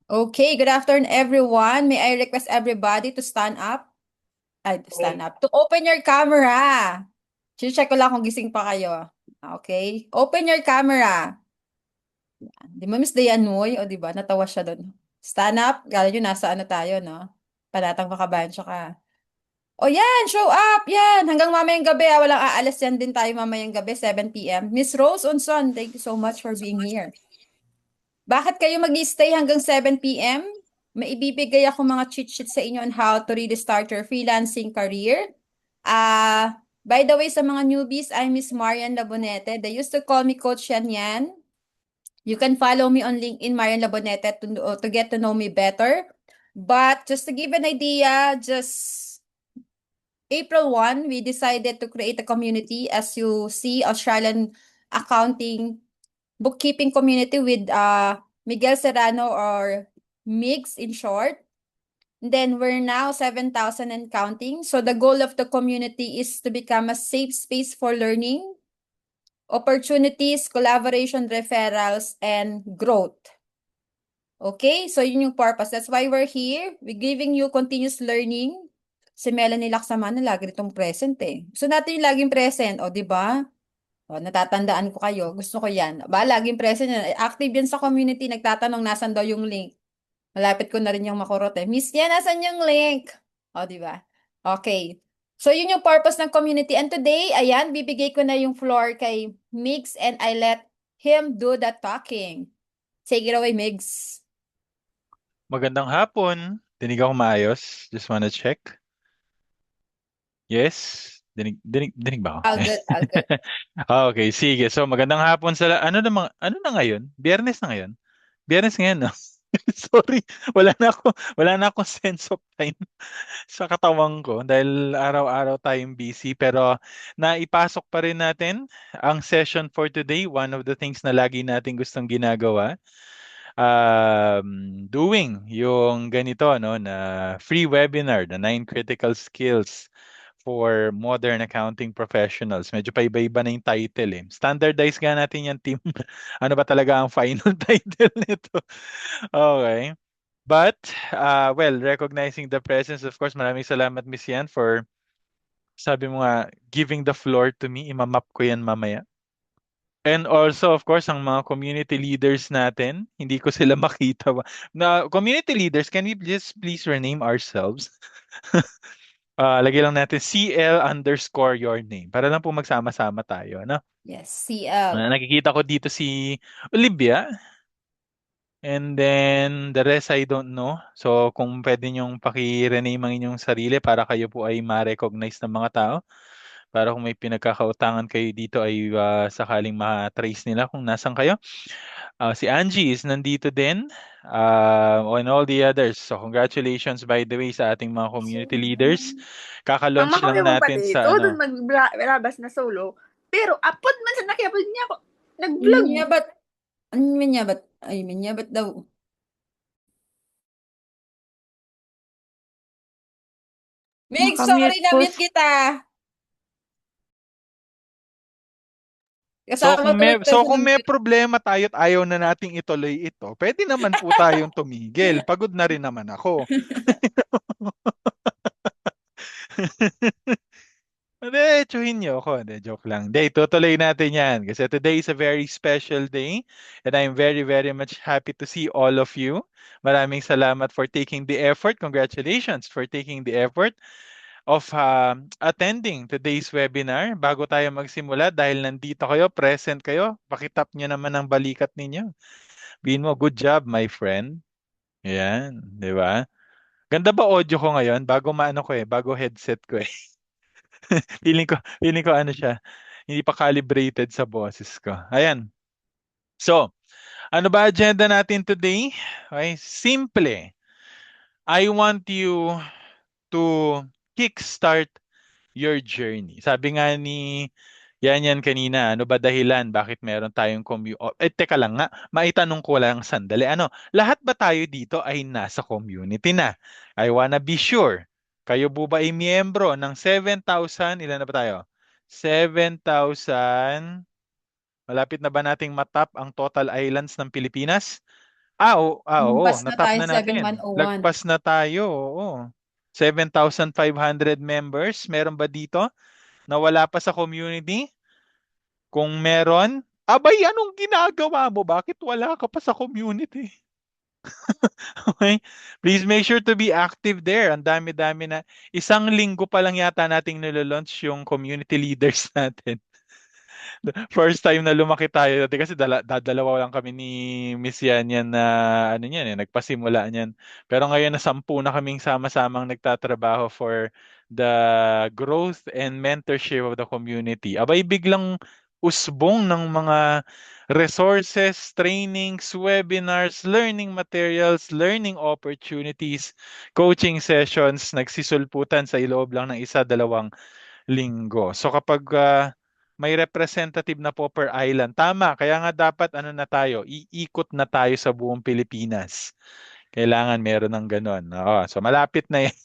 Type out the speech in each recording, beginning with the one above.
Okay, good afternoon, everyone. May I request everybody to stand up? Ay, to stand up. To open your camera. Check ko lang kung gising pa kayo. Okay? Open your camera. Di ba, Miss Dianoy? O, di ba? Natawa siya doon. Stand up. Kala nyo, nasa ano tayo, no? Panatang Pakabayan, tsaka. O, yan! Show up! Yan! Hanggang mamayang gabi, Walang aalis yan din tayo mamayang gabi, 7 p.m. Miss Rose Unson, thank you so much for being here. Bakit kayo mag-stay hanggang 7 p.m.? Maibibigay ako mga cheat sheets sa inyo on how to really start your freelancing career. By the way, sa mga newbies, I'm Miss Marian Labonete. They used to call me Coach Yan Yan. You can follow me on LinkedIn, Marian Labonete, to get to know me better. But just to give an idea, just April 1, we decided to create a community. As you see, Australian accounting bookkeeping community with Miguel Serrano or Migs in short. Then we're now 7,000 and counting. So the goal of the community is to become a safe space for learning, opportunities, collaboration, referrals, and growth. Okay? So yun yung purpose. That's why we're here. We're giving you continuous learning. Si Melanie Laksamana lagi itong present eh. Gusto natin yung laging present, o di ba? O, natatandaan ko kayo. Gusto ko yan. Ba, laging present yan. Active yan sa community. Nagtatanong nasan daw yung link. Malapit ko na rin yung makurot eh. Miss yan, nasan yung link? O, di ba? Okay. So, yun yung purpose ng community. And today, ayan, bibigay ko na yung floor kay Migs and I let him do the talking. Take it away, Migs. Magandang hapon. Dinig ako maayos. Just wanna check. Yes? Dinig ba ako? All good, all good. Okay, sige. So magandang hapon ano na ngayon? Biyernes na ngayon? Biyernes ngayon, no? Sorry, wala na akong sense of time sa katawan ko dahil araw-araw tayong busy pero naipasok pa rin natin ang session for today. One of the things na lagi natin gustong ginagawa doing yung ganito no na free webinar, the 9 critical skills for modern accounting professionals. Medyo pa iba-iba na yung title eh. Standardize nga natin yung team. Ano ba talaga ang final title nito? Okay. But, well, recognizing the presence, of course, maraming salamat, Miss Yan, for sabi mo nga, giving the floor to me. Imamap ko yan mamaya. And also, of course, ang mga community leaders natin, hindi ko sila makita. Na community leaders, can we just please rename ourselves? Lagay lang natin CL underscore your name para lang po magsama-sama tayo. Ano? Yes, CL. Nakikita ko dito si Olivia. And then, the rest I don't know. So, kung pwede nyong paki-rename ang inyong sarili para kayo po ay ma-recognize ng mga tao. Para kung may pinagkakautangan kayo dito ay sakaling ma-trace nila kung nasan kayo. Si Angie is nandito din. And all the others. So, congratulations by the way sa ating mga community leaders. Mama Kaka-launch ko lang yung natin pati ito, sa doon ano. maglabas na solo. Pero apod man sa nakiapod niya ako, nag-vlog. Minyabat. Ano minyabat? Ay, minyabat daw. Migs, sorry Nakamute na po. mute kita. So Kasama tuloy tayo sa kung may nag-mute. problema tayo at ayaw na nating ituloy ito, pwede naman po tayong tumigil. Pagod na rin naman ako. Hindi, tsuhin niyo ako. Hindi, joke lang. Hindi, tutuloy natin yan. Kasi today is a very special day. And I'm very, very much happy to see all of you. Maraming salamat for taking the effort. Congratulations for taking the effort of attending today's webinar. Bago tayo magsimula, dahil nandito kayo, present kayo, pakitap niyo naman ang balikat ninyo. Bihin mo, good job, my friend. Yan, di ba? Ganda ba audio ko ngayon? Bago maano ko eh, bago headset ko eh. Feeling ko ano siya, hindi pa calibrated sa boses ko. Ayan. So, ano ba agenda natin today? Okay, simple. I want you to kickstart your journey. Sabi nga ni yan kanina, ano ba dahilan? Bakit meron tayong teka lang nga, maitanong ko lang sandali. Ano, lahat ba tayo dito ay nasa community na? I wanna be sure. Kayo po ba ay miyembro ng 7,000? Ilan na ba tayo? 7,000. Malapit na ba nating matap ang total islands ng Pilipinas? Oo, Lumabas na natap tayo na natin. 7,101. Lagpas na tayo, oo. 7,500 members. Meron ba dito na wala pa sa community? Kung meron, abay, anong ginagawa mo? Bakit wala ka pa sa community? Okay? Please make sure to be active there. Ang dami-dami na. Isang linggo pa lang yata nating nilalaunch yung community leaders natin. First time na lumaki tayo dati kasi dadalawa lang kami ni Miss Yan yan na ano niyan nagpasimula niyan. Pero ngayon na 10 na kaming sama-samang nagtatrabaho for the growth and mentorship of the community. Abay biglang usbong ng mga resources, trainings, webinars, learning materials, learning opportunities, coaching sessions, nagsisulputan sa iloob lang ng isa, dalawang linggo. So kapag may representative na po per island, tama, kaya nga dapat ano na tayo, iikot na tayo sa buong Pilipinas. Kailangan meron ng ganun. Oo, so malapit na yan.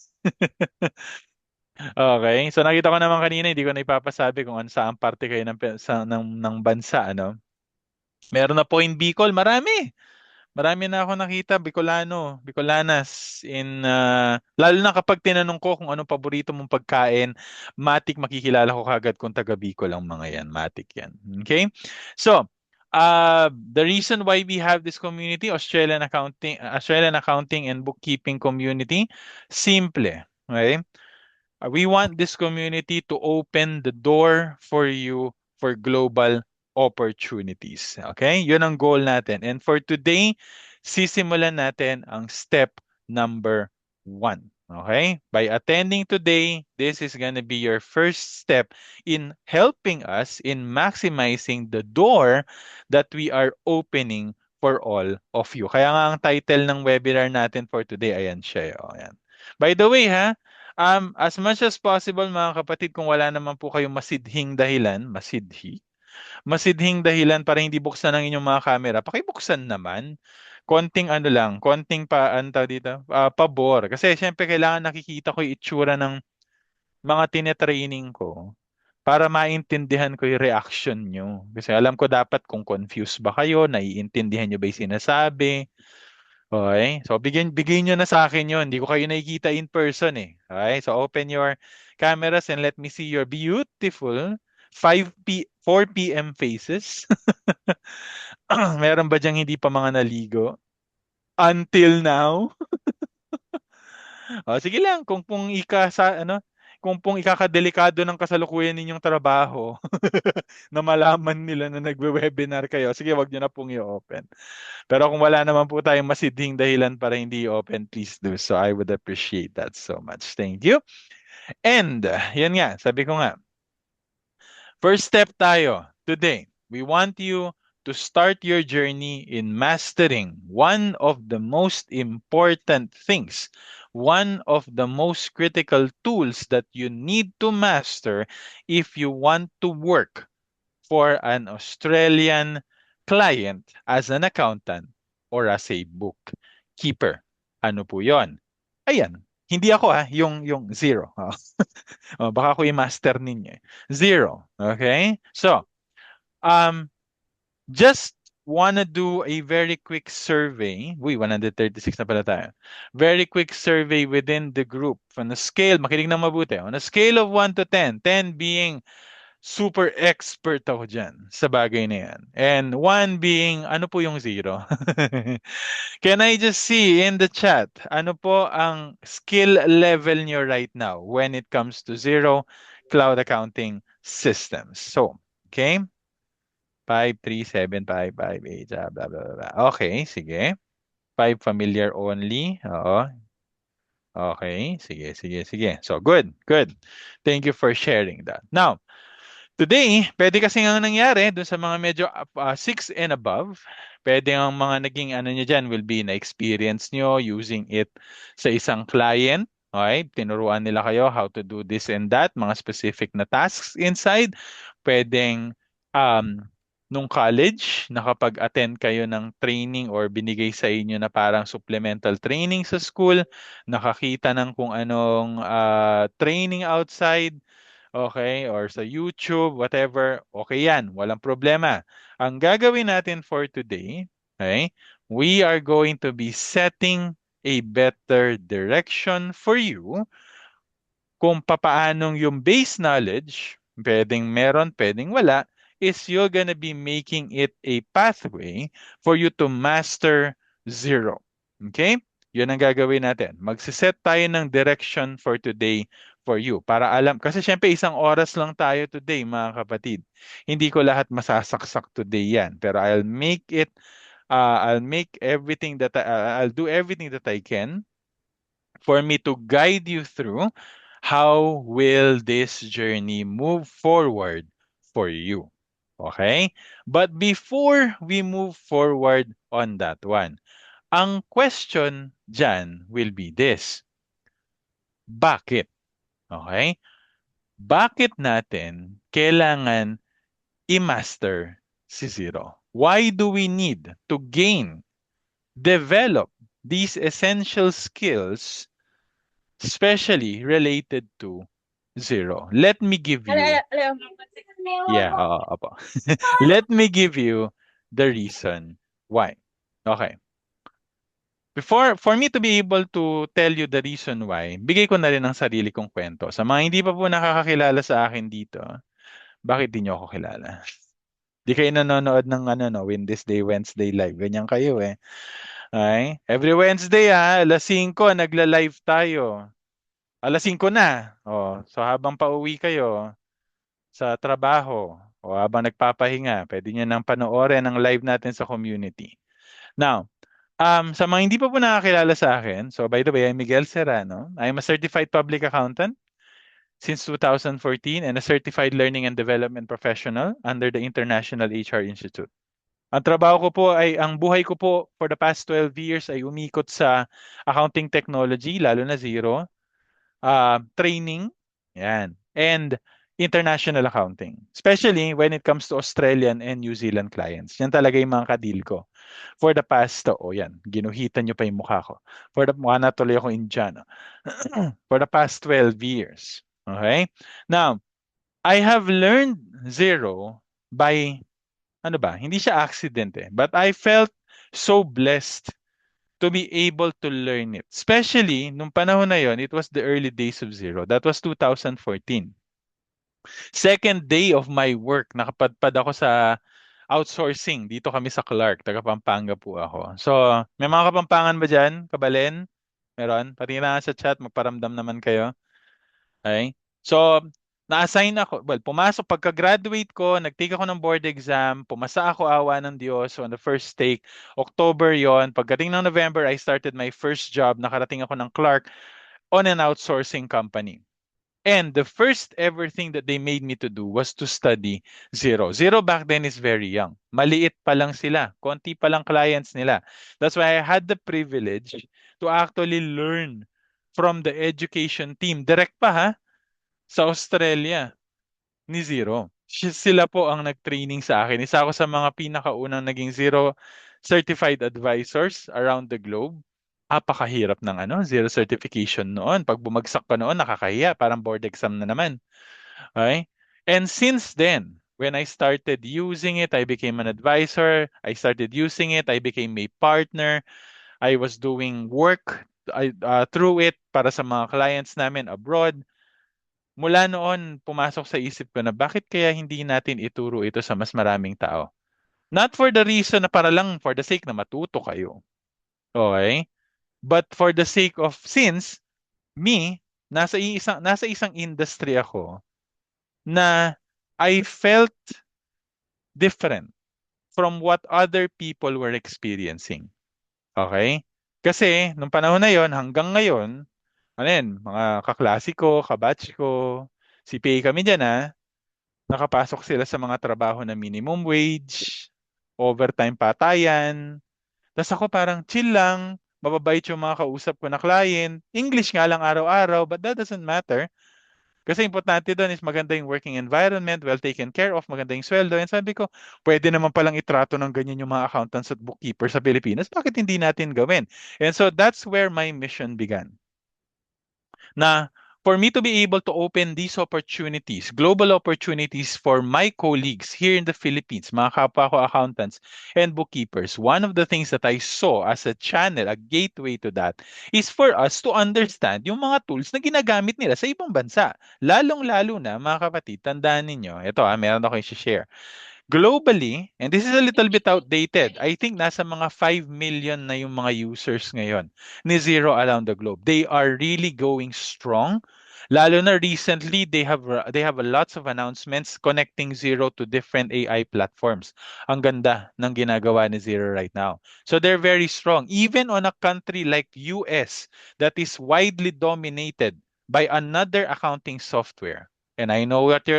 Okay. So nakita ko naman kanina, hindi ko na ipapasabi kung ano saan parte kayo ng bansa, ano. Meron na po in Bicol, marami. Marami na ako nakita, Bicolano, Bicolanas lalo na kapag tinanong ko kung anong paborito mong pagkain, matik makikilala ko kagad kung taga Bicol ang mga yan, matik yan. Okay? So, the reason why we have this community, Australian accounting and bookkeeping community, simple, okay? We want this community to open the door for you for global opportunities. Okay? Yun ang goal natin. And for today, sisimulan natin ang step number 1. Okay? By attending today, this is going to be your first step in helping us in maximizing the door that we are opening for all of you. Kaya nga ang title ng webinar natin for today, ayan siya. Ayan. By the way, as much as possible mga kapatid, kung wala naman po kayong masidhing dahilan para hindi buksan ang inyong mga camera, pakibuksan naman. Konting ano lang, konting dito, pabor. Kasi syempre kailangan nakikita ko yung itsura ng mga tinetraining ko para maintindihan ko yung reaction nyo. Kasi alam ko dapat kung confused ba kayo, naiintindihan nyo ba yung sinasabi. Okay? So, bigyan nyo na sa akin yun. Hindi ko kayo nakikita in person eh. Okay? So, open your cameras and let me see your beautiful 4 p.m. faces. Meron ba diyang hindi pa mga naligo? Until now? Sige lang, kung pong ikakadelikado ng kasalukuyan ninyong trabaho na malaman nila na nagwe-webinar kayo, sige, wag niyo na pong i-open. Pero kung wala naman po tayong masidhing dahilan para hindi open, please do. So I would appreciate that so much. Thank you. And, yan nga, sabi ko nga, first step tayo today. We want you to start your journey in mastering one of the most important things, one of the most critical tools that you need to master if you want to work for an Australian client as an accountant or as a bookkeeper. Ano po yon? Ayan. Hindi ako yung zero. Baka ako yung master ninyo. Zero. Okay? So, um, just wanna do a very quick survey. Uy, 136 na pala tayo. Very quick survey within the group. On a scale, makinig na mabuti. On a scale of 1 to 10, 10 being super expert ako dyan sa bagay na yan. And 1 being, ano po yung 0? Can I just see in the chat, ano po ang skill level nyo right now when it comes to zero cloud accounting systems? So, okay? 5, 3, 7, 5, 5, 8, blah, blah, blah, blah. Okay, sige. 5 familiar only. Oo. Okay, sige, sige, sige. So, good, good. Thank you for sharing that. Now, today, pwede kasi nga nangyari dun sa mga medyo 6 and above, pwede ang mga naging ano nyo dyan will be na experience nyo using it sa isang client. Okay? Tinuruan nila kayo how to do this and that, mga specific na tasks inside. Pwedeng nung college, nakapag-attend kayo ng training or binigay sa inyo na parang supplemental training sa school, nakakita ng kung anong training outside, okay, or sa YouTube, whatever, okay yan, walang problema. Ang gagawin natin for today, okay, we are going to be setting a better direction for you kung papaanong yung base knowledge, pwedeng meron, pwedeng wala, is you're gonna be making it a pathway for you to master zero. Okay? Yun ang gagawin natin. Magsiset tayo ng direction for today for you. Para alam, kasi syempre isang oras lang tayo today, mga kapatid. Hindi ko lahat masasaksak today yan. Pero I'll make everything that I'll do everything that I can for me to guide you through how will this journey move forward for you. Okay? But before we move forward on that one, ang question dyan will be this. Bakit? Okay? Bakit natin kailangan i-master si Zero? Why do we need to develop these essential skills, especially related to Zero? Let me give you, yeah, opo. Let me give you the reason why. Okay. For me to be able to tell you the reason why, bigay ko na rin ang sarili kong kwento. Sa mga hindi pa po nakakakilala sa akin dito, bakit di nyo ako kilala? Di kayo nanonood ng Win This Day Wednesday live. Ganyan kayo eh. Okay? Every Wednesday alas 5, nagla-live tayo. Alas 5 na. Oh, so habang pauwi kayo sa trabaho o habang nagpapahinga, pwede nyo nang panoorin ang live natin sa community. Now, sa mga hindi pa po nakakilala sa akin, so by the way, I'm Miguel Serrano. I'm a certified public accountant since 2014 and a certified learning and development professional under the International HR Institute. Ang trabaho ko po ang buhay ko po for the past 12 years ay umikot sa accounting technology, lalo na Zero, training, yan, and international accounting. Especially when it comes to Australian and New Zealand clients. Yan talaga yung mga kadil ko. For the past, yan, ginuhitan nyo pa yung mukha ko. Mukha na tuloy ako Indiano. For the past 12 years. Okay? Now, I have learned Zero by, hindi siya accident eh. But I felt so blessed to be able to learn it. Especially, nung panahon na yon, it was the early days of Zero. That was 2014. Second day of my work, nakapadpad ako sa outsourcing. Dito kami sa Clark, taga Pampanga po ako. So, may mga Kapampangan ba dyan? Kabalen? Meron? Patingin na sa chat, magparamdam naman kayo. Okay? So, na-assign ako. Well, pumasok, pagka-graduate ko, nag-take ako ng board exam, pumasa ako, awa ng Diyos. So, on the first take, October yon. Pagdating ng November, I started my first job. Nakarating ako ng Clark on an outsourcing company. And the first ever thing that they made me to do was to study Zero. Zero back then is very young. Maliit pa lang sila. Konti pa lang clients nila. That's why I had the privilege to actually learn from the education team. Direct pa sa Australia ni Zero. Sila po ang nag-training sa akin. Isa ako sa mga pinakaunang naging Zero certified advisors around the globe. Napakahirap ng Zero certification noon. Pag bumagsak ka noon, nakakahiya. Parang board exam na naman. Okay? And since then, when I started using it, I became an advisor. I started using it. I became a partner. I was doing work through it para sa mga clients namin abroad. Mula noon, pumasok sa isip ko na bakit kaya hindi natin ituro ito sa mas maraming tao? Not for the reason na para lang for the sake na matuto kayo. Okay? But for the sake of, since me, nasa isang industry ako na I felt different from what other people were experiencing. Okay? Kasi, nung panahon na yon hanggang ngayon, mga kaklase ko, kabatch ko, CPA kami dyan nakapasok sila sa mga trabaho na minimum wage, overtime patayan. Tapos ako parang chill lang, mababait yung mga kausap ko na client. English nga lang araw-araw, but that doesn't matter. Kasi importante doon is maganda yung working environment, well taken care of, maganda yung sweldo. And sabi ko, pwede naman palang itrato ng ganyan yung mga accountants at bookkeepers sa Pilipinas. Bakit hindi natin gawin? And so that's where my mission began. Na For me to be able to open these opportunities, global opportunities for my colleagues here in the Philippines, mga kapwa ko accountants and bookkeepers, one of the things that I saw as a channel, a gateway to that, is for us to understand yung mga tools na ginagamit nila sa ibang bansa. Lalong-lalo na, mga kapatid, tandaan ninyo, ito meron ako i-share. Globally, and this is a little bit outdated, I think nasa mga 5 million na yung mga users ngayon ni Zero around the globe. They are really going strong. Lalo na recently, they have a lots of announcements connecting Zero to different AI platforms. Ang ganda ng ginagawa ni Zero right now. So they're very strong. Even on a country like US that is widely dominated by another accounting software. And I know that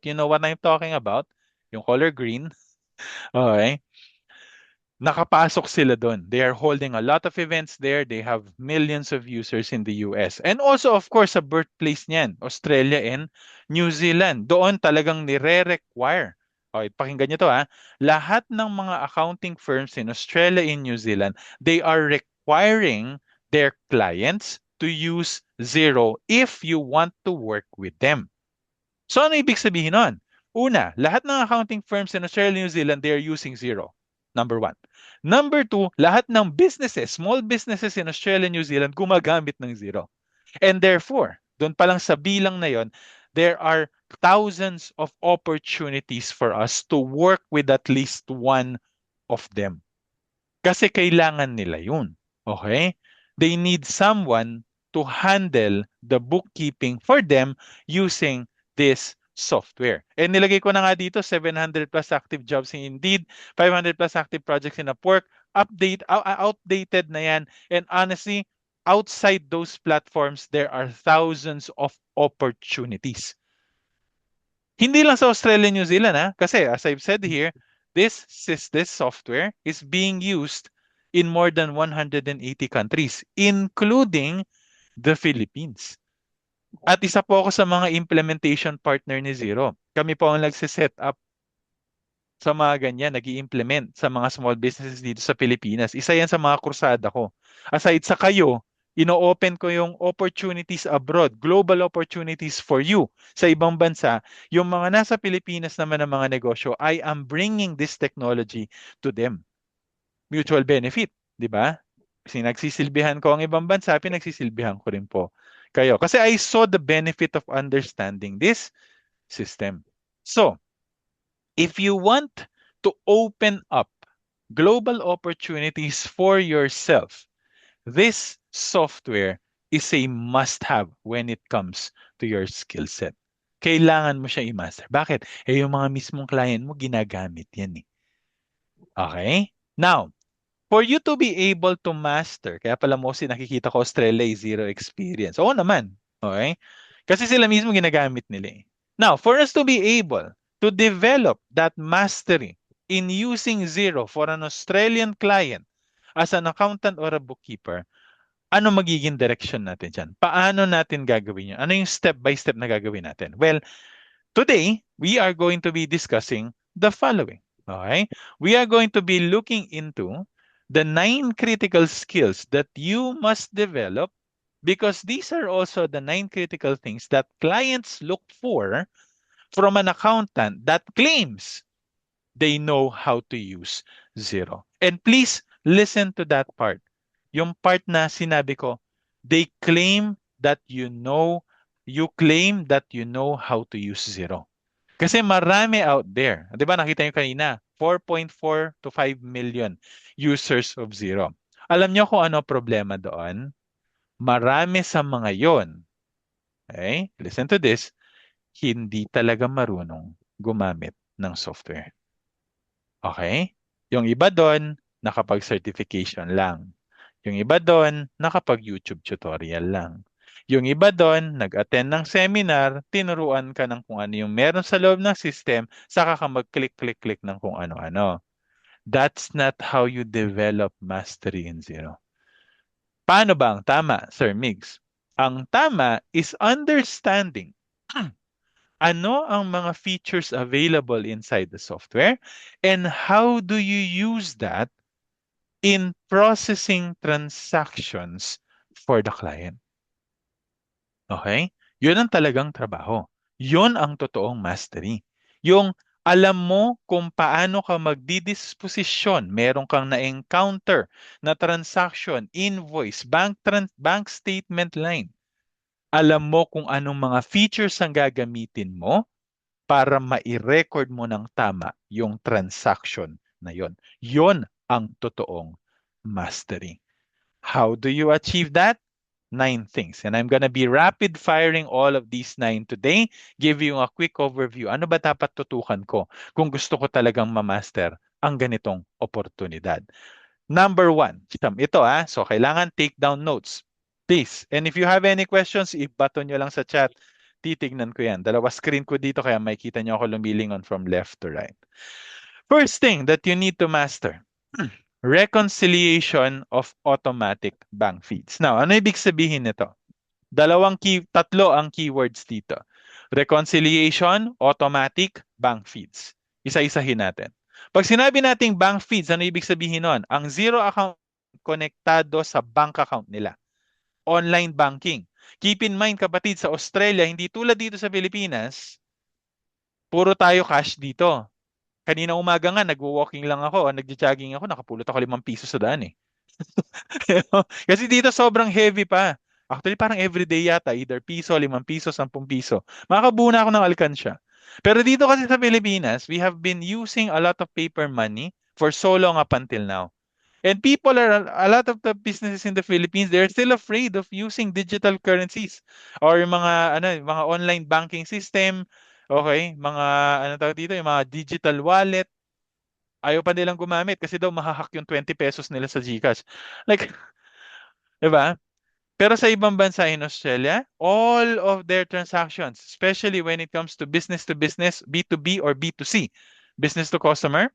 you know what I'm talking about, yung color green. Okay. Nakapasok sila doon. They are holding a lot of events there. They have millions of users in the US. And also, of course, sa birthplace niyan, Australia and New Zealand. Doon talagang nire-require. Okay, pakinggan niyo to ha. Lahat ng mga accounting firms in Australia and New Zealand, they are requiring their clients to use Xero if you want to work with them. So ano ibig sabihin nun? Una, lahat ng accounting firms in Australia and New Zealand, they are using Xero. Number one. Number two, lahat ng businesses, small businesses in Australia and New Zealand, gumagamit ng Xero. And therefore, doon pa lang sa bilang na yon, there are thousands of opportunities for us to work with at least one of them. Kasi kailangan nila yun. Okay? They need someone to handle the bookkeeping for them using this software. And nilagay ko na nga dito, 700 plus active jobs in Indeed, 500 plus active projects in Upwork, outdated na yan. And honestly, outside those platforms, there are thousands of opportunities. Hindi lang sa Australia, New Zealand, ha? Kasi as I've said here, this software is being used in more than 180 countries, including the Philippines. At isa po ako sa mga implementation partner ni Xero. Kami po ang nagsiset up sa mga ganyan, nag-i-implement sa mga small businesses dito sa Pilipinas. Isa yan sa mga krusada ko. Aside sa kayo, ino-open ko yung opportunities abroad, global opportunities for you sa ibang bansa. Yung mga nasa Pilipinas naman ng mga negosyo, I am bringing this technology to them. Mutual benefit, di ba? Sinagsisilbihan ko ang ibang bansa, pinagsisilbihan ko rin po kayo. Kasi I saw the benefit of understanding this system. So, if you want to open up global opportunities for yourself, this software is a must-have when it comes to your skill set. Kailangan mo siya i-master. Bakit? Yung mga mismong client mo, ginagamit yan eh. Okay? Now, for you to be able to master, kaya pala mostly nakikita ko Australia is Xero experience. Oo naman. Okay? Kasi sila mismo ginagamit nila eh. Now, for us to be able to develop that mastery in using Xero for an Australian client as an accountant or a bookkeeper, ano magiging direction natin dyan? Paano natin gagawin yun? Ano yung step-by-step na gagawin natin? Well, today, we are going to be discussing the following. Okay? We are going to be looking into the 9 critical skills that you must develop because these are also the 9 critical things that clients look for from an accountant that claims they know how to use Xero. And please listen to that part. Yung part na sinabi ko, they claim that you claim that you know how to use Xero. Kasi marami out there. Di ba nakita nyo kanina, 4.4 to 5 million users of Xero. Alam nyo kung ano problema doon? Marami sa mga yon, okay, listen to this, hindi talaga marunong gumamit ng software. Okay? Yung iba doon, nakapag-certification lang. Yung iba doon, nakapag-YouTube tutorial lang. Yung iba doon, nag-attend ng seminar, tinuruan ka ng kung ano yung meron sa loob ng system, saka ka mag-click-click-click ng kung ano-ano. That's not how you develop mastery in Xero. Paano ba ang tama, Sir Migs? Ang tama is understanding ano ang mga features available inside the software and how do you use that in processing transactions for the client. Okay? Yun ang talagang trabaho. Yun ang totoong mastery. Yung alam mo kung paano ka magdidisposisyon, meron kang na-encounter na transaction, invoice, bank statement line. Alam mo kung anong mga features ang gagamitin mo para mai-record mo ng tama yung transaction na yon. Yon ang totoong mastery. How do you achieve that? 9 things. And I'm gonna be rapid firing all of these 9 today. Give you a quick overview. Ano ba dapat tutukan ko kung gusto ko talagang ma-master ang ganitong oportunidad? Number 1, ito so kailangan take down notes. Please. And if you have any questions, i-button nyo lang sa chat. Titignan ko yan. Dalawa screen ko dito kaya makikita nyo ako lumilingon from left to right. First thing that you need to master, reconciliation of automatic bank feeds. Now, ano ibig sabihin nito? Tatlo ang keywords dito. Reconciliation, automatic, bank feeds. Isa-isahin natin. Pag sinabi nating bank feeds, ano ibig sabihin nun? Ang zero account konektado sa bank account nila. Online banking. Keep in mind kapatid, sa Australia, hindi tulad dito sa Pilipinas, puro tayo cash dito. Kanina umaga nga, nagwo-walking lang ako, nagja-jogging ako, nakapulot ako 5 piso sa daan eh. Kasi dito sobrang heavy pa. Actually, parang everyday yata, either piso, 5 piso, 10 piso. Makakabuo na ako ng alkansya. Pero dito kasi sa Pilipinas, we have been using a lot of paper money for so long up until now. And a lot of the businesses in the Philippines, they're still afraid of using digital currencies or yung mga online banking system, okay, mga ano tawag dito, yung mga digital wallet. Ayaw pa nilang gumamit kasi daw mahahack yung 20 pesos nila sa GCash. Like, 'di ba? Pero sa ibang bansa in Australia, all of their transactions, especially when it comes to business, B2B or B2C, business to customer,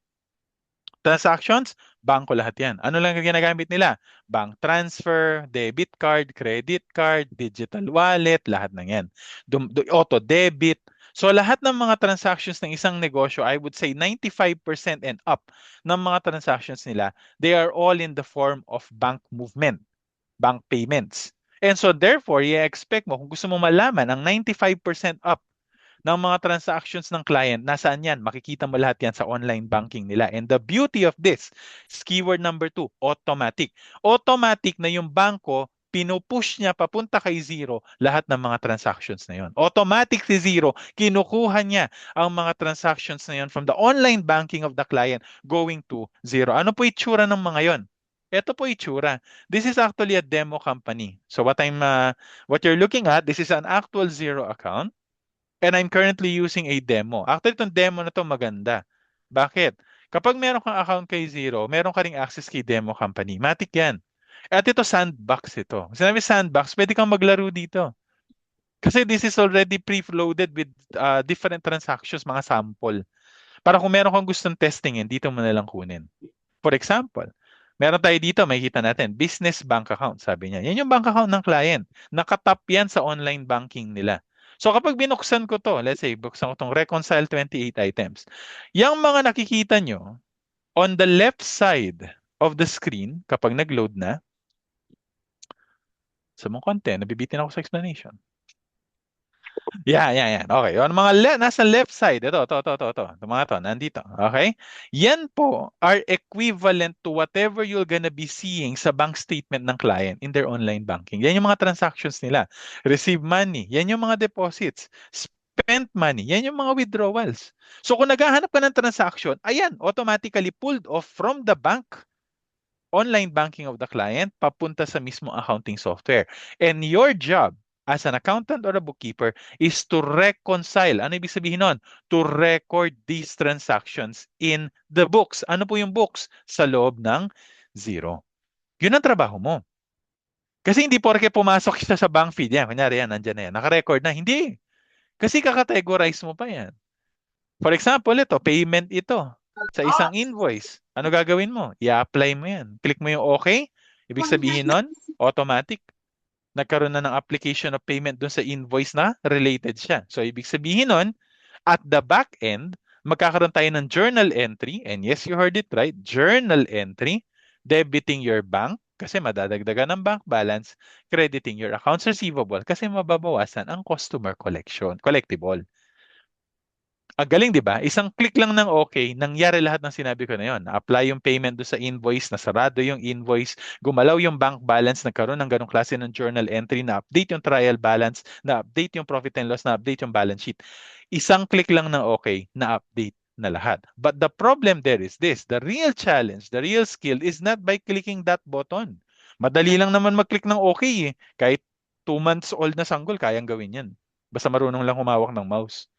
transactions, bangko lahat yan. Ano lang ang ginagamit nila? Bank transfer, debit card, credit card, digital wallet, lahat ng yan. Auto debit. So lahat ng mga transactions ng isang negosyo, I would say 95% and up ng mga transactions nila, they are all in the form of bank movement, bank payments. And so therefore, i-expect mo, kung gusto mo malaman ang 95% up ng mga transactions ng client, nasaan yan? Makikita mo lahat yan sa online banking nila. And the beauty of this is keyword number 2, automatic. Automatic na yung banko, pinupush niya papunta kay zero lahat ng mga transactions na yon. Automatic si zero, kinukuha niya ang mga transactions na yon from the online banking of the client going to zero. Ano po itsura ng mga yon? Ito po itsura. This is actually a demo company. So what you're looking at, this is an actual zero account. And I'm currently using a demo. Actually, itong demo na to maganda. Bakit? Kapag meron kang account kay Zero, meron ka ring access kay demo company. Matik yan. At ito, sandbox ito. Sinabi sandbox, pwede kang maglaro dito. Kasi this is already pre-loaded with different transactions, mga sample. Para kung meron kang gustong testingin, dito mo na lang kunin. For example, meron tayo dito, makikita natin, business bank account, sabi niya. Yan yung bank account ng client. Nakatap yan sa online banking nila. So kapag binuksan ko to, let's say, buksan ko tong reconcile 28 items. Yung mga nakikita nyo, on the left side of the screen, kapag nag-load na, sa mong content, nabibitin ako sa explanation. Yan. Okay. Yung nasa left side, ito. Itong mga to, nandito. Okay? Yan po are equivalent to whatever you're gonna be seeing sa bank statement ng client in their online banking. Yan yung mga transactions nila. Receive money. Yan yung mga deposits. Spent money. Yan yung mga withdrawals. So kung naghahanap ka ng transaction, ayan, automatically pulled off from the bank online banking of the client papunta sa mismo accounting software. And your job as an accountant or a bookkeeper is to reconcile. Ano ibig sabihin nun? To record these transactions in the books. Ano po yung books? Sa loob ng zero. Yun ang trabaho mo. Kasi hindi porke pumasok siya sa bank feed. Yan, kunyari yan, nandyan na yan. Naka-record na. Hindi. Kasi kakategorize mo pa yan. For example, ito, payment ito. Sa isang invoice. Ano gagawin mo? I-apply mo yan. Click mo yung okay. Ibig sabihin nun, automatic. Nagkaroon na ng application of payment dun sa invoice na related siya. So, ibig sabihin nun, at the back end, magkakaroon tayo ng journal entry. And yes, you heard it right. Journal entry. Debiting your bank kasi madadagdagan ng bank balance, crediting your accounts receivable kasi mababawasan ang customer collectible. Ang galing, di ba? Isang click lang ng okay, nangyari lahat ng sinabi ko na yon. Na-apply yung payment do sa invoice, nasarado yung invoice, gumalaw yung bank balance, nagkaroon ng ganong klase ng journal entry, na-update yung trial balance, na-update yung profit and loss, na-update yung balance sheet. Isang click lang ng okay, na-update na lahat. But the problem there is this, the real challenge, the real skill is not by clicking that button. Madali lang naman mag-click ng okay eh. Kahit 2 months old na sanggol, kayang gawin yan. Basta marunong lang humawak ng mouse.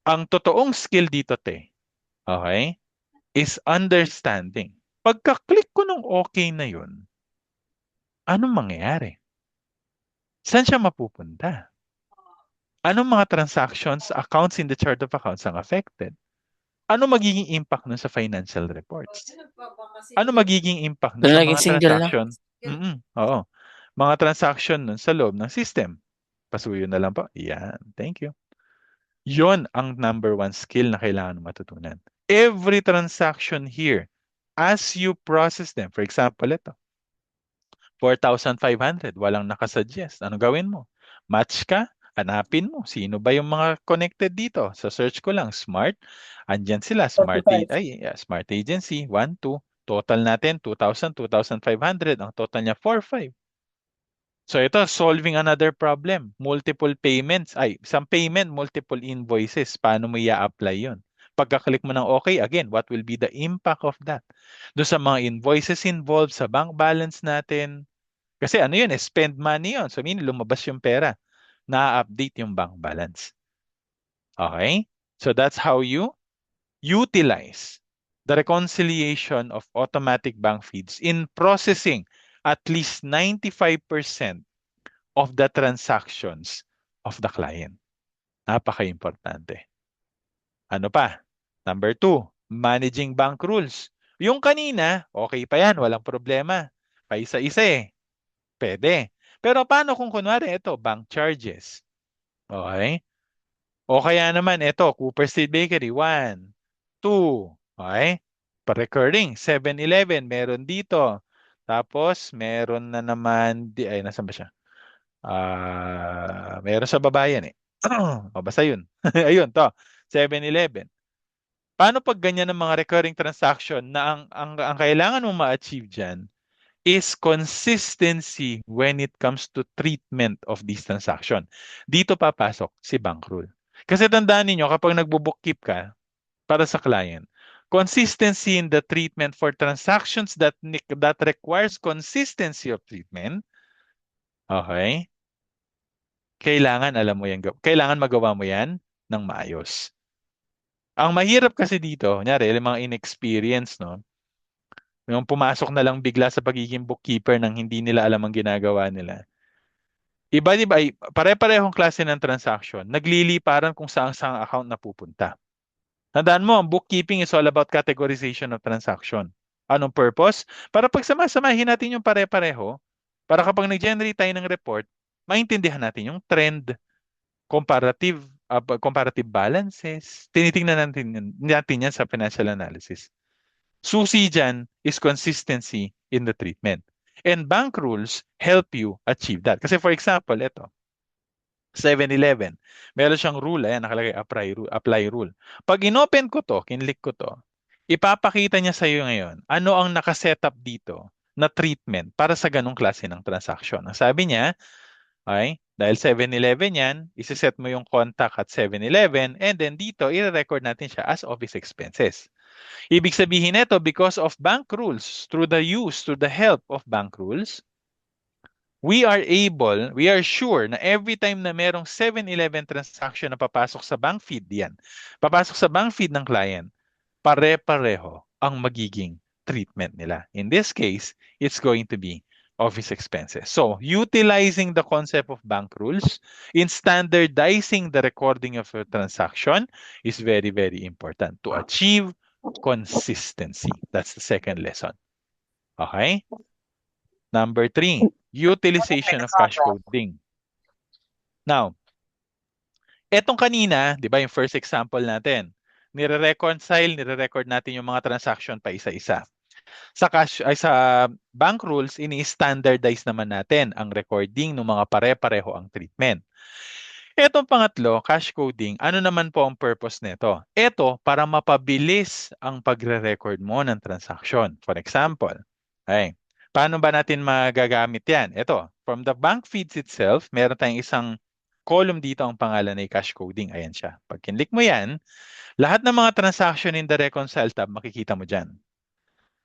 Ang totoong skill dito, te, okay, is understanding. Pagka-click ko ng okay na yun, anong mangyayari? Saan siya mapupunta? Anong mga transactions, accounts in the chart of accounts ang affected? Ano magiging impact nun sa financial reports? Ano magiging impact nun Doon sa laging mga single, no? transaction? Oo. Mga transaction nun sa loob ng system. Pasuyo na lang po. Yan. Thank you. Yon ang number one skill na kailangan mo matutunan. Every transaction here, as you process them, for example, ito, 4,500, walang nakasuggest. Ano gawin mo? Match ka, hanapin mo. Sino ba yung mga connected dito? Sa search ko lang, Smart. Andyan sila, Smart Agency, 1, 2. Total natin, 2,000, 2,500. Ang total niya, 4,500. So ito, solving another problem. Multiple payments. Isang payment, multiple invoices. Paano mo i-apply yun? Pagka-click mo ng okay, again, what will be the impact of that? Doon sa mga invoices involved, sa bank balance natin. Kasi ano yun, spend money yun. So meaning, lumabas yung pera. Na-update yung bank balance. Okay? So that's how you utilize the reconciliation of automatic bank feeds in processing at least 95% of the transactions of the client. Napaka-importante. Ano pa? Number 2, managing bank rules. Yung kanina, okay pa yan, walang problema. Paisa-isa eh. Pwede. Pero paano kung kunwari ito, bank charges? Okay? O kaya naman ito, Cooper Street Bakery, 1, 2, okay? Pa-recurring, 7-Eleven, meron dito. Tapos, meron na naman, nasan ba siya? Meron sa babayan eh. O, basta yun. Ayun, to. 7-Eleven. Paano pag ganyan ng mga recurring transaction na ang kailangan mo ma-achieve dyan is consistency when it comes to treatment of this transaction. Dito papasok si bank rule. Kasi tandaan niyo kapag nagbo-bookkeep ka para sa client, consistency in the treatment for transactions that requires consistency of treatment, okay? Kailangan alam mo yan, kailangan magawa mo yan ng maayos. Ang mahirap kasi dito, kunyari, yung mga inexperience, no? Yung pumasok na lang bigla sa pagiging bookkeeper nang hindi nila alam ang ginagawa nila. Iba, di ba, pare-parehong klase ng transaction, nagliliparan kung saan account na pupunta. Tandaan mo, ang bookkeeping is all about categorization of transaction. Anong purpose? Para pag samasamahin natin yung pare-pareho, para kapag nag-generate tayo ng report, maintindihan natin yung trend, comparative balances. Tinitingnan natin yan sa financial analysis. Susi dyan is consistency in the treatment. And bank rules help you achieve that. Kasi for example, ito, 7-Eleven, meron siyang rule, ayan, nakalagay apply rule. Pag inopen ko to, kinlik ko to, ipapakita niya sa iyo ngayon ano ang nakasetup dito na treatment para sa ganong klase ng transaction. Ang sabi niya, ay, dahil 7-Eleven yan, isiset mo yung contact at 7-Eleven and then dito, i-record natin siya as office expenses. Ibig sabihin nito, because of bank rules, through the help of bank rules, we are sure na every time na merong 7-Eleven transaction na papasok sa bank feed yan, papasok sa bank feed ng client, pare-pareho ang magiging treatment nila. In this case, it's going to be office expenses. So, utilizing the concept of bank rules in standardizing the recording of a transaction is very, very important to achieve consistency. That's the second lesson. Okay? Number 3, utilization of cash coding. Now, etong kanina, di ba yung first example natin, nire-record natin yung mga transaction pa isa-isa. Sa bank rules, ini-standardize naman natin ang recording ng mga pare-pareho ang treatment. Etong pangatlo, cash coding, ano naman po ang purpose nito? Ito para mapabilis ang pagre-record mo ng transaction. For example, ay, paano ba natin magagamit yan? Ito, from the bank feeds itself, meron tayong isang column dito ang pangalan ay cash coding. Ayan siya. Pag kinlik mo yan, lahat ng mga transaction in the reconcile tab, makikita mo dyan.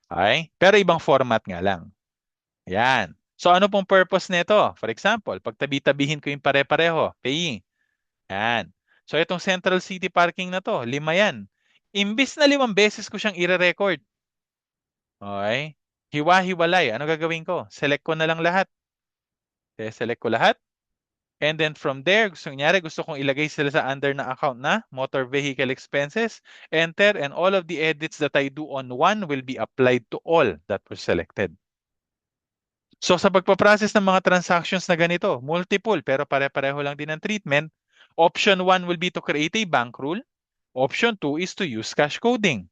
Okay? Pero ibang format nga lang. Ayan. So ano pong purpose nito? For example, pag tabi-tabihin ko yung pare-pareho, paying. Yan. So itong Central City Parking na to, 5 yan. Imbis na 5 beses ko siyang ire-record. Okay? Hiwa-hiwalay. Ano gagawin ko? Select ko na lang lahat. Select ko lahat. And then from there, gusto kong ilagay sila sa under na account na motor vehicle expenses. Enter and all of the edits that I do on one will be applied to all that were selected. So sa pagpaprocess ng mga transactions na ganito, multiple pero pare-pareho lang din ang treatment, option 1 will be to create a bank rule. Option 2 is to use cash coding.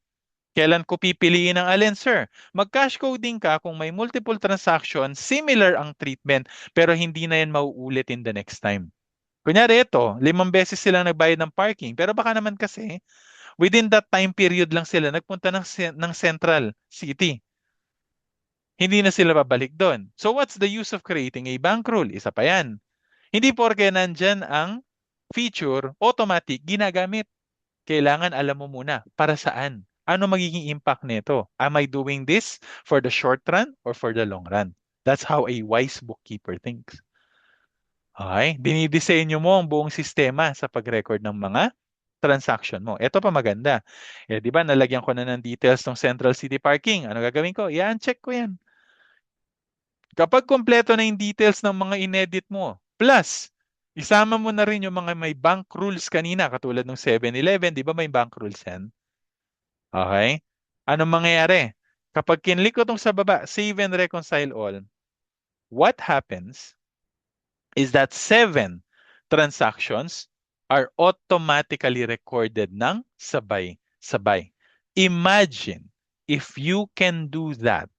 Kailan ko pipiliin ang alin, sir? Mag-cash coding ka kung may multiple transactions, similar ang treatment, pero hindi na yan mauulit in the next time. Kunyari ito, 5 beses silang nagbayad ng parking, pero baka naman kasi, within that time period lang sila nagpunta ng Central City. Hindi na sila babalik doon. So what's the use of creating a bank rule? Isa pa yan. Hindi porke nandyan ang feature, automatic, ginagamit. Kailangan alam mo muna para saan. Ano magiging impact nito? Am I doing this for the short run or for the long run? That's how a wise bookkeeper thinks. Okay? Dinidisenyo mo ang buong sistema sa pag-record ng mga transaction mo. Ito pa maganda. Di ba, nalagyan ko na ng details ng Central City Parking. Ano gagawin ko? Check ko yan. Kapag kompleto na yung details ng mga inedit mo, plus, isama mo na rin yung mga may bank rules kanina, katulad ng 7-Eleven, di ba may bank rules yan? Okay? Anong mangyayari? Kapag kinlik ko itong sa baba, save and reconcile all, what happens is that 7 transactions are automatically recorded ng sabay-sabay. Imagine if you can do that,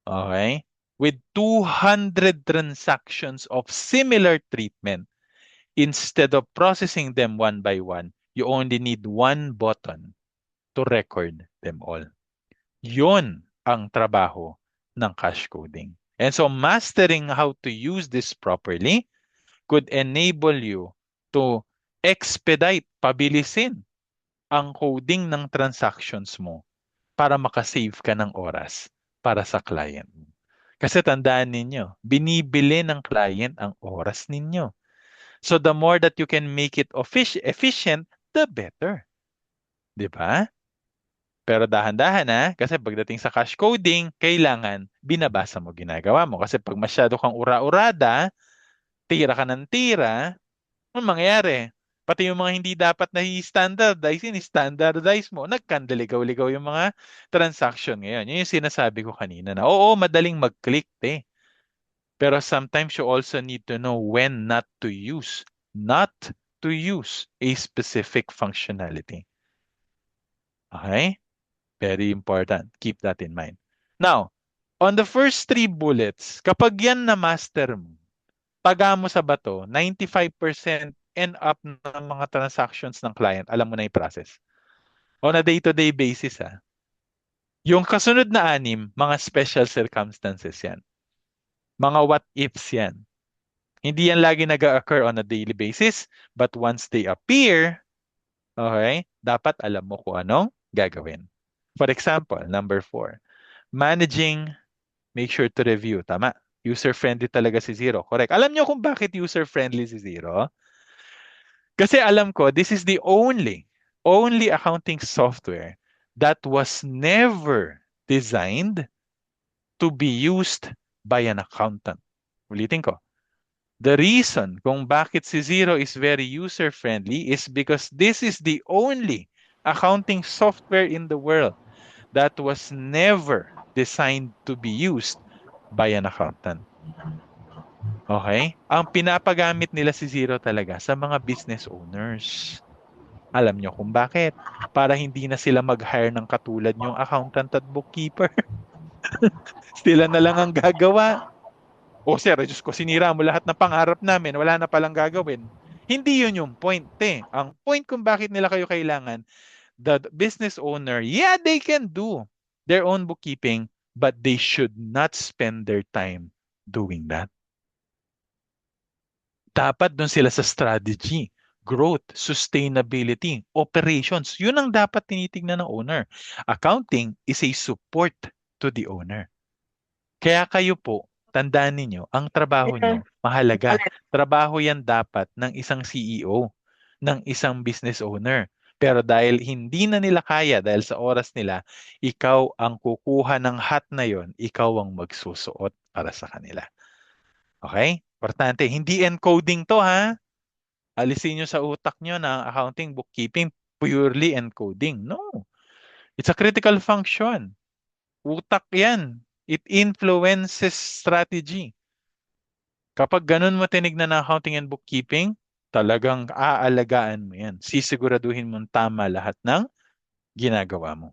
okay, with 200 transactions of similar treatment, instead of processing them one by one, you only need one button to record them all. Yun ang trabaho ng cash coding. And so mastering how to use this properly could enable you to expedite, pabilisin ang coding ng transactions mo para makasave ka ng oras para sa client mo. Kasi tandaan ninyo, binibili ng client ang oras ninyo. So the more that you can make it efficient, the better. Di ba? Pero dahan-dahan na, kasi pagdating sa cash coding, kailangan binabasa mo ginagawa mo. Kasi pag masyado kang ura-urada, tira ka ng tira, anong mangyayari? Pati yung mga hindi dapat na i-standardize, in-standardize mo, nagkandaligaw-ligaw yung mga transaction ngayon. Yun yung sinasabi ko kanina na, oo, madaling mag-click, Pero sometimes you also need to know when not to use a specific functionality. Okay? Very important. Keep that in mind. Now, on the first 3 bullets, kapag yan na-master mo, taga mo sa bato, 95% end up ng mga transactions ng client, alam mo na yung process. On a day-to-day basis, Yung kasunod na 6, mga special circumstances yan. Mga what-ifs yan. Hindi yan lagi nag-occur on a daily basis, but once they appear, okay, dapat alam mo kung anong gagawin. For example, number 4, make sure to review. Tama. User-friendly talaga si Xero. Correct. Alam niyo kung bakit user-friendly si Xero? Kasi alam ko, this is the only accounting software that was never designed to be used by an accountant. Ulitin ko. The reason kung bakit si Xero is very user-friendly is because this is the only accounting software in the world that was never designed to be used by an accountant. Okay? Ang pinapagamit nila si Xero talaga sa mga business owners. Alam nyo kung bakit? Para hindi na sila mag-hire ng katulad yung accountant at bookkeeper. Sila na lang ang gagawa. O sir, Diyos ko, sinira mo lahat ng pangarap namin, wala na palang gagawin. Hindi yun yung point eh. Ang point kung bakit nila kayo kailangan, the business owner, yeah, they can do their own bookkeeping, but they should not spend their time doing that. Dapat doon sila sa strategy, growth, sustainability, operations. Yun ang dapat tinitingnan ng owner. Accounting is a support to the owner. Kaya kayo po, tandaan ninyo, ang trabaho Yes. nyo, mahalaga. Trabaho yan dapat ng isang CEO, ng isang business owner. Pero dahil hindi na nila kaya, dahil sa oras nila, ikaw ang kukuha ng hat na yon, ikaw ang magsusuot para sa kanila. Okay? Importante, hindi encoding to ha. Alisin nyo sa utak nyo na ang accounting, bookkeeping, purely encoding. No. It's a critical function. Utak yan. It influences strategy. Kapag ganun mo tinignan ng accounting and bookkeeping, talagang aalagaan mo yan. Sisiguraduhin mong tama lahat ng ginagawa mo.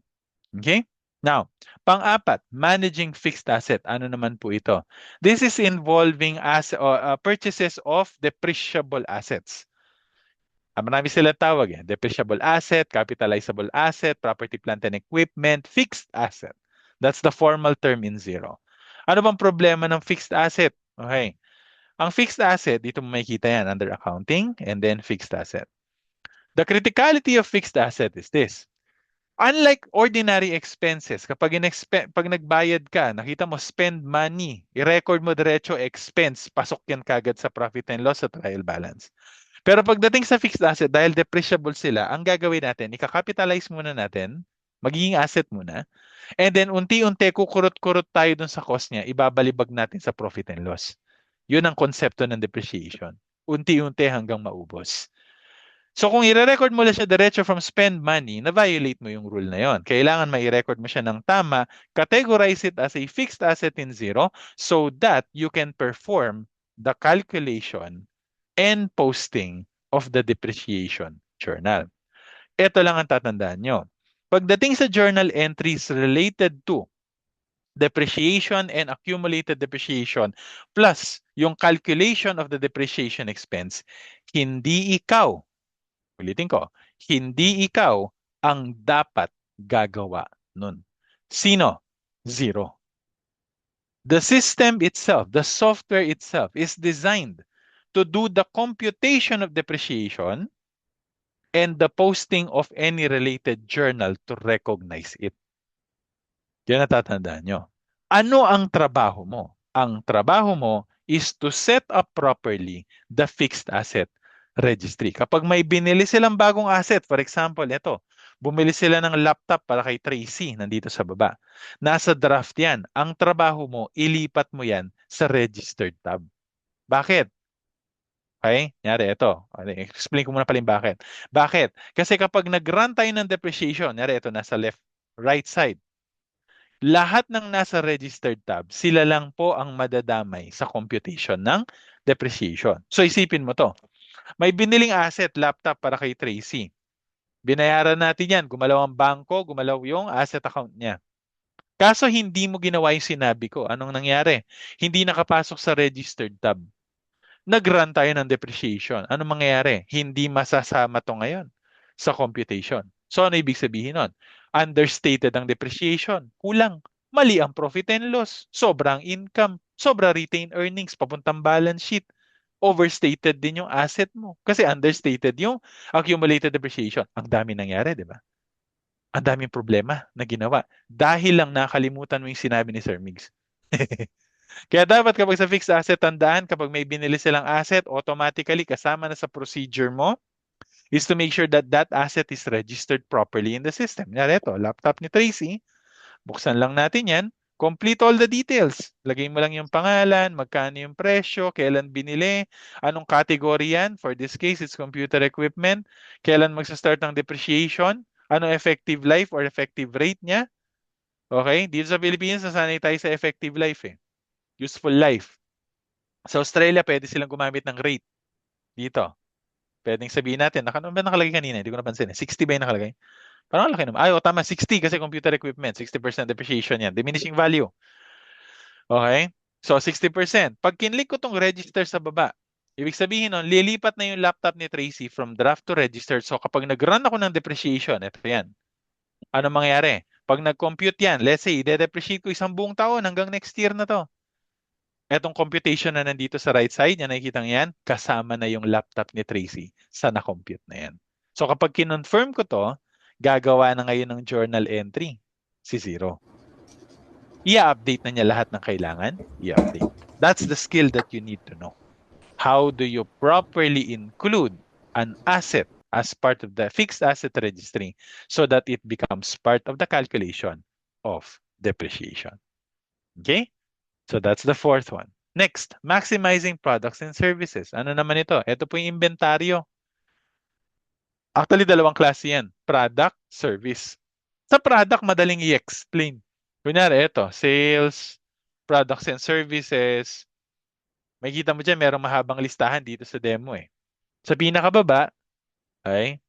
Okay? Now, pang-apat, managing fixed asset. Ano naman po ito? This is involving purchases of depreciable assets. Marami sila tawag eh. Depreciable asset, capitalizable asset, property, plant and equipment, fixed asset. That's the formal term in zero. Ano bang problema ng fixed asset? Okay. Ang fixed asset, dito mo makikita yan under accounting and then fixed asset. The criticality of fixed asset is this. Unlike ordinary expenses, pag nagbayad ka, nakita mo spend money, i-record mo diretso expense, pasok yan kagad sa profit and loss sa trial balance. Pero pagdating sa fixed asset, dahil depreciable sila, ang gagawin natin, ika-capitalize muna natin, magiging asset muna, and then unti-unti kukurot-kurot tayo dun sa cost niya, ibabalibag natin sa profit and loss. Yun ang konsepto ng depreciation. Unti-unti hanggang maubos. So kung i-record mo lang siya diretso from spend money, na-violate mo yung rule na yon. Kailangan mai-record mo siya ng tama, categorize it as a fixed asset in zero so that you can perform the calculation and posting of the depreciation journal. Ito lang ang tatandaan nyo. Pagdating sa journal entries related to depreciation and accumulated depreciation plus yung calculation of the depreciation expense, hindi ikaw, ulitin ko, hindi ikaw ang dapat gagawa nun. Sino? Zero. The system itself, the software itself is designed to do the computation of depreciation and the posting of any related journal to recognize it. Yan natatandaan nyo. Ano ang trabaho mo? Ang trabaho mo is to set up properly the fixed asset registry. Kapag may binili silang bagong asset, for example, ito, bumili sila ng laptop para kay Tracy, nandito sa baba. Nasa draft yan. Ang trabaho mo, ilipat mo yan sa registered tab. Bakit? Okay? Nyari, ito. Explain ko muna pala yung bakit. Bakit? Kasi kapag nag-run tayo ng depreciation, nyari, ito, nasa left, right side, lahat ng nasa registered tab, sila lang po ang madadamay sa computation ng depreciation. So isipin mo to. May biniling asset, laptop para kay Tracy. Binayaran natin yan. Gumalaw ang bangko, gumalaw yung asset account niya. Kaso hindi mo ginawa yung sinabi ko. Anong nangyari? Hindi nakapasok sa registered tab. Nag-run tayo ng depreciation. Anong mangyayari? Hindi masasama to ngayon sa computation. So ano ibig sabihin nun? Understated ang depreciation. Kulang. Mali ang profit and loss. Sobrang income. Sobra retained earnings. Papuntang balance sheet. Overstated din yung asset mo. Kasi understated yung accumulated depreciation. Ang dami nangyari, di ba? Ang daming problema na ginawa. Dahil lang nakalimutan mo yung sinabi ni Sir Migs. Kaya dapat kapag sa fixed asset, tandaan kapag may binili silang asset, automatically kasama na sa procedure mo is to make sure that that asset is registered properly in the system. Yan, ito, laptop ni Tracy. Buksan lang natin yan. Complete all the details. Lagay mo lang yung pangalan, magkano yung presyo, kailan binili, anong category yan. For this case, it's computer equipment. Kailan magsa-start ng depreciation, anong effective life or effective rate niya. Okay? Dito sa Pilipinas, nasanay tayo sa effective life eh. Useful life. Sa Australia, pwede silang gumamit ng rate. Dito. Pwedeng sabihin natin, ano ba nakalagay kanina? Hindi ko napansin. 60 ba yung nakalagay? Parang laki naman. Ay, o tama, 60 kasi computer equipment. 60% depreciation yan. Diminishing value. Okay? So, 60%. Pag kinlik ko tong register sa baba, ibig sabihin nun, lilipat na yung laptop ni Tracy from draft to register. So, kapag nag-run ako ng depreciation, ito yan. Ano mangyayari? Pag nag-compute yan, let's say, i-depreciate ko isang buong taon hanggang next year na to. Etong computation na nandito sa right side, yan nakikita yan, kasama na yung laptop ni Tracy sa na-compute na yan. So kapag kinonfirm ko to, gagawa na ngayon ng journal entry, si Zero. I-update na niya lahat ng kailangan, i-update. That's the skill that you need to know. How do you properly include an asset as part of the fixed asset registry so that it becomes part of the calculation of depreciation? Okay? So that's the fourth one. Next, maximizing products and services. Ano naman ito? Ito po yung inventaryo. Actually, dalawang klase yan. Product, service. Sa product, madaling i-explain. Kunyari, ito, sales, products and services. May kita mo dyan, merong mahabang listahan dito sa demo eh. Sa pinakababa, ay,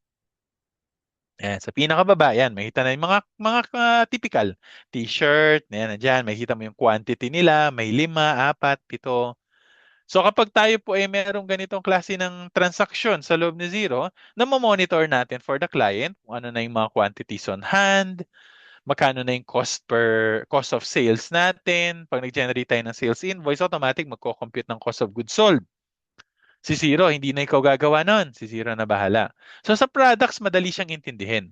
sa pinakababa, yan, makita na yung mga typical. T-shirt, yan, nandyan, makita mo yung quantity nila, may 5, 4, 7. So kapag tayo po ay merong ganitong klase ng transaction sa loob ni Zero, na monitor natin for the client, kung ano na yung mga quantities on hand, magkano na yung cost of sales natin. Pag nag-generate tayo ng sales invoice, automatic magko-compute ng cost of goods sold. Si Zero, hindi na ikaw gagawa nun. Si Zero na bahala. So sa products, madali siyang intindihin.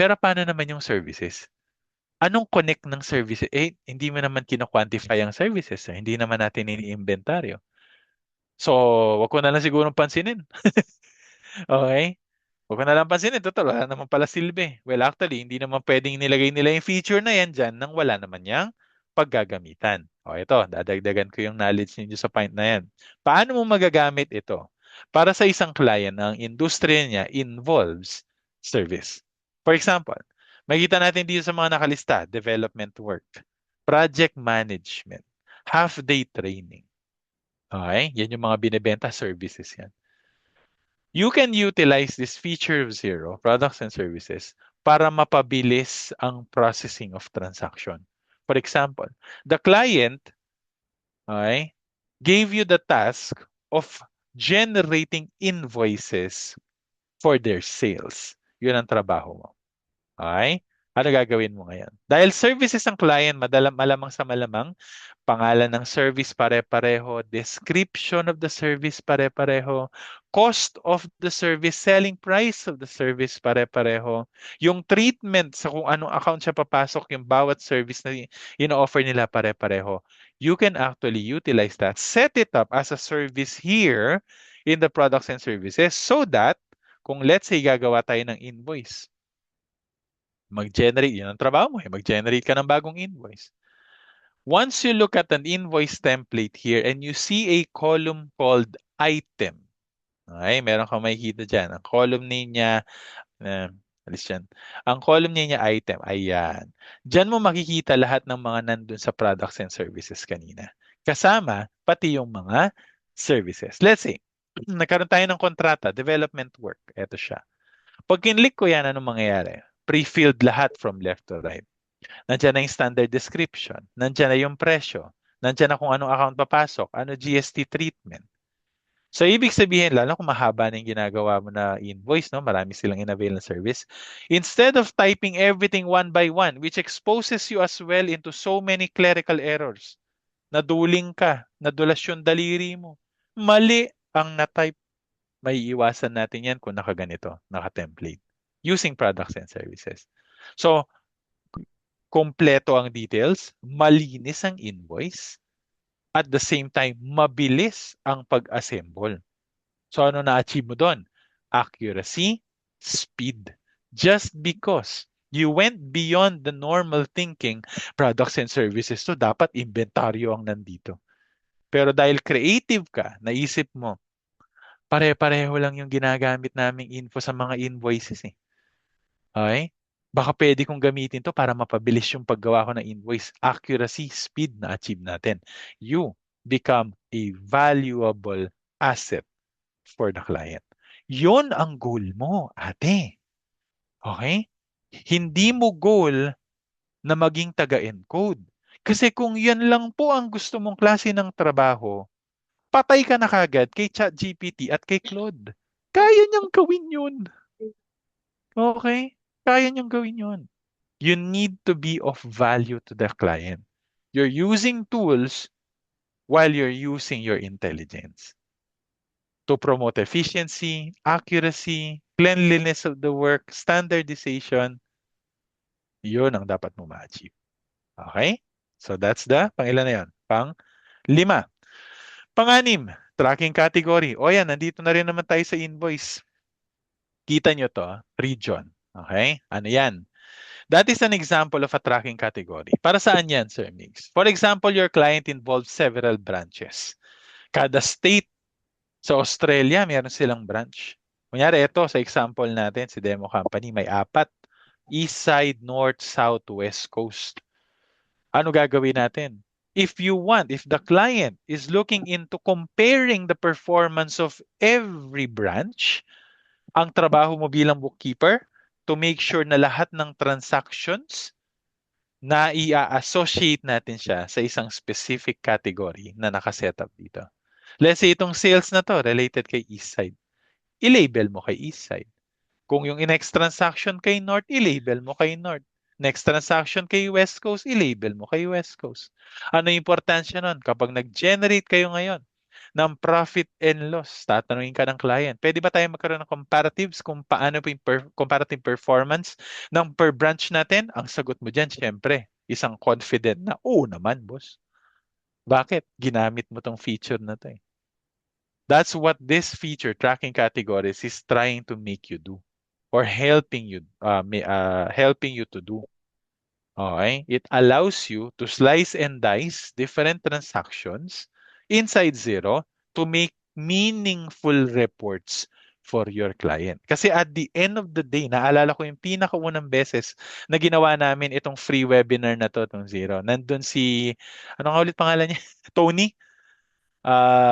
Pero paano naman yung services? Anong connect ng services? Hindi mo naman kino-quantify ang services. Hindi naman natin ini-inventaryo. So, wag ko na lang siguro pansinin. Okay? Wag ko na lang pansinin. Total, wala naman pala silbi. Well, actually, hindi naman pwedeng nilagay nila yung feature na yan dyan nang wala naman yang paggagamitan. O ito, dadagdagan ko yung knowledge ninyo sa point na yan. Paano mo magagamit ito? Para sa isang client, ang industriya niya involves service. For example, makita natin dito sa mga nakalista, development work, project management, half-day training. Okay? Yan yung mga binibenta services yan. You can utilize this feature of Zero, products and services, para mapabilis ang processing of transaction. For example, the client, okay, gave you the task of generating invoices for their sales. Yun ang trabaho mo. Okay? Ano gagawin mo ngayon? Dahil services ang client, malamang sa malamang, pangalan ng service pare-pareho, description of the service pare-pareho, cost of the service, selling price of the service pare-pareho, yung treatment sa kung anong account siya papasok, yung bawat service na ino-offer nila pare-pareho. You can actually utilize that. Set it up as a service here in the products and services so that kung let's say gagawa tayo ng invoice, mag-generate, yun ang trabaho mo, mag-generate ka ng bagong invoice. Once you look at an invoice template here and you see a column called item, okay, meron kang makikita dyan. Ang column niya, alis dyan. Ang column niya item, ayan. Dyan mo makikita lahat ng mga nandun sa products and services kanina. Kasama, pati yung mga services. Let's say, nagkaroon tayo ng kontrata, development work. Ito siya. Pag kinlik ko yan, anong mangyayari? Pre-filled lahat from left to right. Nandiyan na yung standard description. Nandiyan na yung presyo. Nandiyan na kung anong account papasok. Ano GST treatment. So, ibig sabihin, lalo kung mahaba na yung ginagawa mo na invoice, no? Marami silang in-avail na service. Instead of typing everything one by one, which exposes you as well into so many clerical errors, naduling ka, nadulas yung daliri mo, mali ang na-type. May iwasan natin yan kung nakaganito, naka-template. Using products and services. So, kompleto ang details, malinis ang invoice, at the same time, mabilis ang pag-assemble. So ano na-achieve mo doon? Accuracy, speed. Just because you went beyond the normal thinking, products and services to dapat inventaryo ang nandito. Pero dahil creative ka, naisip mo, pare-pareho lang yung ginagamit naming info sa mga invoices eh. Okay? Baka pwede kong gamitin to para mapabilis yung paggawa ko ng invoice. Accuracy, speed na achieve natin. You become a valuable asset for the client. Yun ang goal mo, ate. Okay? Hindi mo goal na maging taga-encode. Kasi kung yan lang po ang gusto mong klase ng trabaho, patay ka na kagad kay ChatGPT at kay Claude. Kaya niyang gawin yun. Okay? Kaya niyang gawin yun. You need to be of value to the client. You're using tools while you're using your intelligence to promote efficiency, accuracy, cleanliness of the work, standardization. Yun ang dapat mo ma-achieve. Okay? So that's the, pangilan na yan? Pang-5. Pang-6, tracking category. O yan, nandito na rin naman tayo sa invoice. Kita nyo to, region. Okay? Ano yan? That is an example of a tracking category. Para saan yan, Sir Mix? For example, your client involves several branches. Kada state sa Australia, meron silang branch. Kunyari, ito sa example natin, si Demo Company, may 4. East side, north, south, west coast. Ano gagawin natin? If the client is looking into comparing the performance of every branch, ang trabaho mo bilang bookkeeper, to make sure na lahat ng transactions na i-associate natin siya sa isang specific category na nakaset up dito. Let's say itong sales na to related kay East Side. I-label mo kay East Side. Kung yung next transaction kay North, i-label mo kay North. Next transaction kay West Coast, i-label mo kay West Coast. Ano yung importansya nun? Kapag nag-generate kayo ngayon ng profit and loss, tatanungin ka ng client, pwede ba tayo magkaroon ng comparatives kung paano po yung comparative performance ng per branch natin? Ang sagot mo dyan, syempre, isang confident na, oo naman, boss. Bakit? Ginamit mo tong feature na to eh. That's what this feature, tracking categories, is trying to make you do or helping you to do. Okay? It allows you to slice and dice different transactions inside Zero to make meaningful reports for your client. Kasi at the end of the day, naalala ko yung pinakaunang beses na ginawa namin itong free webinar na to, itong Zero. Nandun si, ano nga ulit pangalan niya? Tony?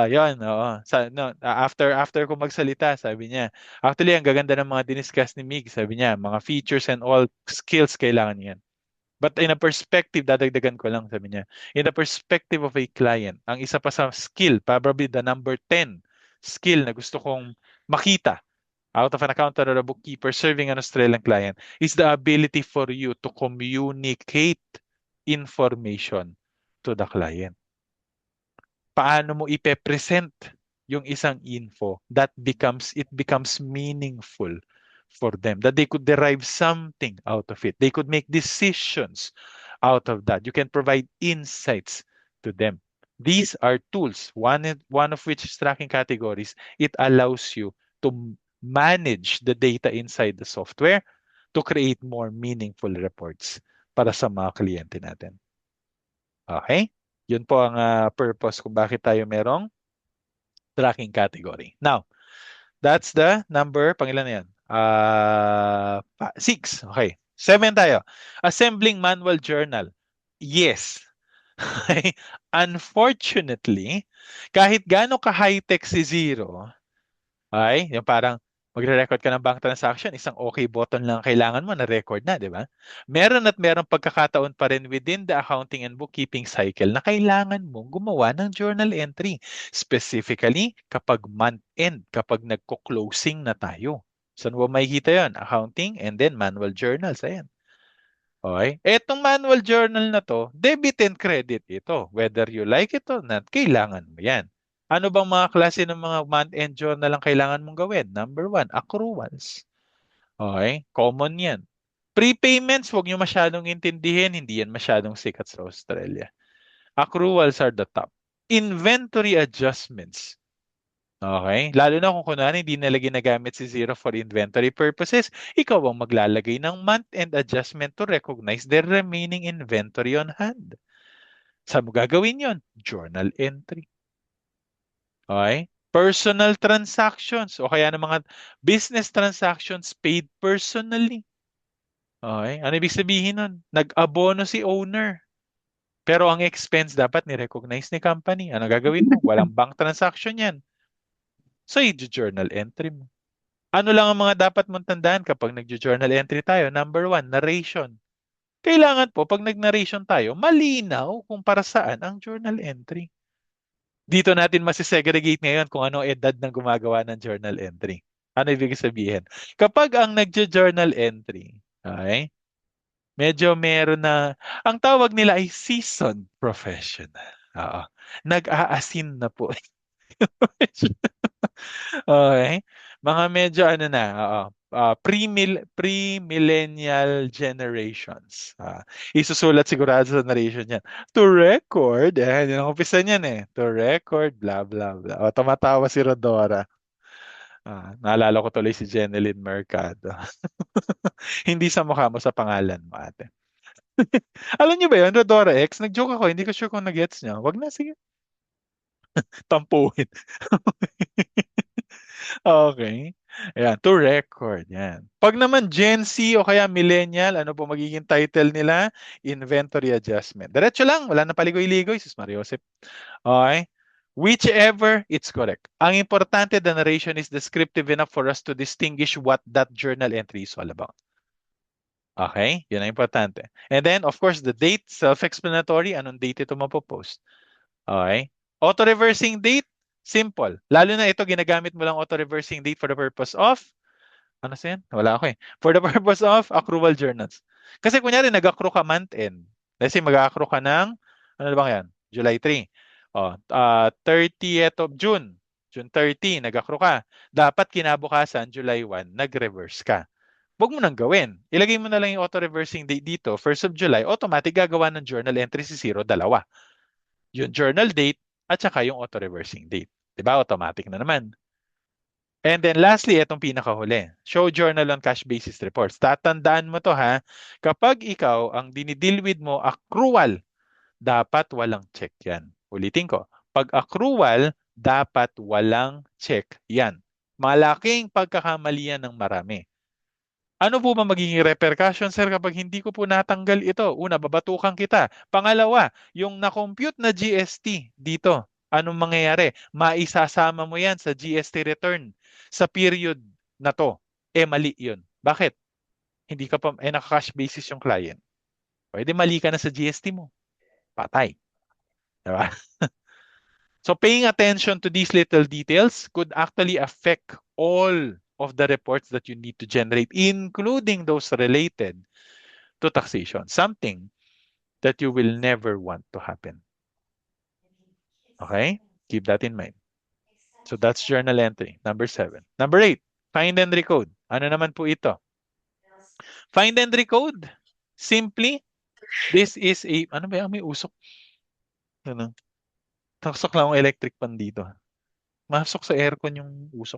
Yun, oo. No, after ko magsalita, sabi niya, actually, ang gaganda ng mga diniscuss ni Mig, sabi niya, mga features and all skills kailangan niyan. But in a perspective, dadagdagan ko lang, sabi niya, in the perspective of a client, ang isa pa sa skill, probably the number 10 skill na gusto kong makita out of an accountant or a bookkeeper serving an Australian client is the ability for you to communicate information to the client. Paano mo ipe-present yung isang info that it becomes meaningful for them, that they could derive something out of it. They could make decisions out of that. You can provide insights to them. These are tools, one of which is tracking categories. It allows you to manage the data inside the software to create more meaningful reports para sa mga kliyente natin. Okay? Yun po ang purpose kung bakit tayo merong tracking category. Now, that's the number, pangilan na yan? 6. Okay. 7 tayo. Assembling manual journal. Yes. Okay. Unfortunately, kahit gaano ka-high-tech si Zero, ay, yung parang magre-record ka ng bank transaction, isang okay button lang ang kailangan mo na record na, di ba? Meron at merong pagkakataon pa rin within the accounting and bookkeeping cycle na kailangan mong gumawa ng journal entry. Specifically, kapag month-end, kapag nagko-closing na tayo. Saan mo makikita yon? Accounting and then manual journals. Ayan. Okay? Etong manual journal na to, debit and credit ito. Whether you like it or not, kailangan mo yan. Ano bang mga klase ng mga month-end journal ang kailangan mong gawin? Number 1, accruals. Okay? Common yan. Prepayments, huwag nyo masyadong intindihin. Hindi yan masyadong sikat sa Australia. Accruals are the top. Inventory adjustments. Okay? Lalo na kung kunwari hindi nila ginagamit si Zero for inventory purposes, ikaw ang maglalagay ng month-end adjustment to recognize the remaining inventory on hand. Saan mo gagawin yon? Journal entry. Okay? Personal transactions o kaya ng mga business transactions paid personally. Okay? Ano ibig sabihin nun? Nag-abono si owner. Pero ang expense dapat ni-recognize ni company. Ano gagawin mo? Walang bank transaction yan. So, i-journal entry mo. Ano lang ang mga dapat mong tandaan kapag nag-journal entry tayo? Number one, narration. Kailangan po, pag nag-narration tayo, malinaw kung para saan ang journal entry. Dito natin masisegregate ngayon kung ano edad ng gumagawa ng journal entry. Ano ibig sabihin? Kapag ang nagjo-journal entry, okay, medyo meron na, ang tawag nila ay seasoned professional. Oo. Nag-aasin na po. Okay? Mga medyo ano na, oo. Pre-millennial generations. Isusulat sigurado sa narration niyan. To record, yan ang umpisa niyan eh. To record, blah, blah, blah. O, tumatawa si Rodora. Naalala ko tuloy si Jeneline Mercado. Hindi sa mukha mo, sa pangalan mo, ate. Alam niyo ba yun, Rodora X? Nag-joke ako, hindi ko sure kung nag-gets niyo. Wag na, sige. Tampuhin. Okay. Ayan, to record. Yan. Pag naman Gen Z o kaya Millennial, ano po magiging title nila? Inventory Adjustment. Diretso lang, wala na paligoy-ligoy, sis Mariosep. Okay. Whichever, it's correct. Ang importante, the narration is descriptive enough for us to distinguish what that journal entry is all about. Okay? Yun ang importante. And then, of course, the date, self-explanatory, anong date ito mapopost. Okay? Auto-reversing date, simple. Lalo na ito, ginagamit mo lang auto-reversing date for the purpose of, ano sa yan? Wala ako eh. For the purpose of accrual journals. Kasi kunyari, nag-accrue ka month end. Let's say, mag-accrue ka ng, ano na bang yan? July 3. 30th of June. June 30, nag-accrue ka. Dapat kinabukasan, July 1, nag-reverse ka. Huwag mo nang gawin. Ilagay mo na lang yung auto-reversing date dito. 1st of July, automatic gagawa ng journal entry si 0, dalawa. Yung journal date at saka yung auto-reversing date. Diba? Automatic na naman. And then lastly, itong pinakahuli. Show journal on cash basis reports. Tatandaan mo to ha. Kapag ikaw ang dinidil with mo accrual, dapat walang check yan. Ulitin ko. Pag accrual, dapat walang check yan. Malaking pagkakamali yan ng marami. Ano po ba magiging repercussion, sir, kapag hindi ko po natanggal ito? Una, babatukan kita. Pangalawa, yung na-compute na GST dito, anong mangyayari? Maisasama mo yan sa GST return sa period na to. Mali yun. Bakit? Hindi ka pa, naka-cash basis yung client. Pwede mali ka na sa GST mo. Patay. Diba? So paying attention to these little details could actually affect all of the reports that you need to generate, including those related to taxation, something that you will never want to happen. Okay? Keep that in mind. So that's journal entry, number 7. Number 8, find and recode. Ano naman po ito? Find and recode. Simply, this is a, ano ba yan? May usok. Ano? Taksok lang ang electric pan dito. Masok sa aircon yung usok.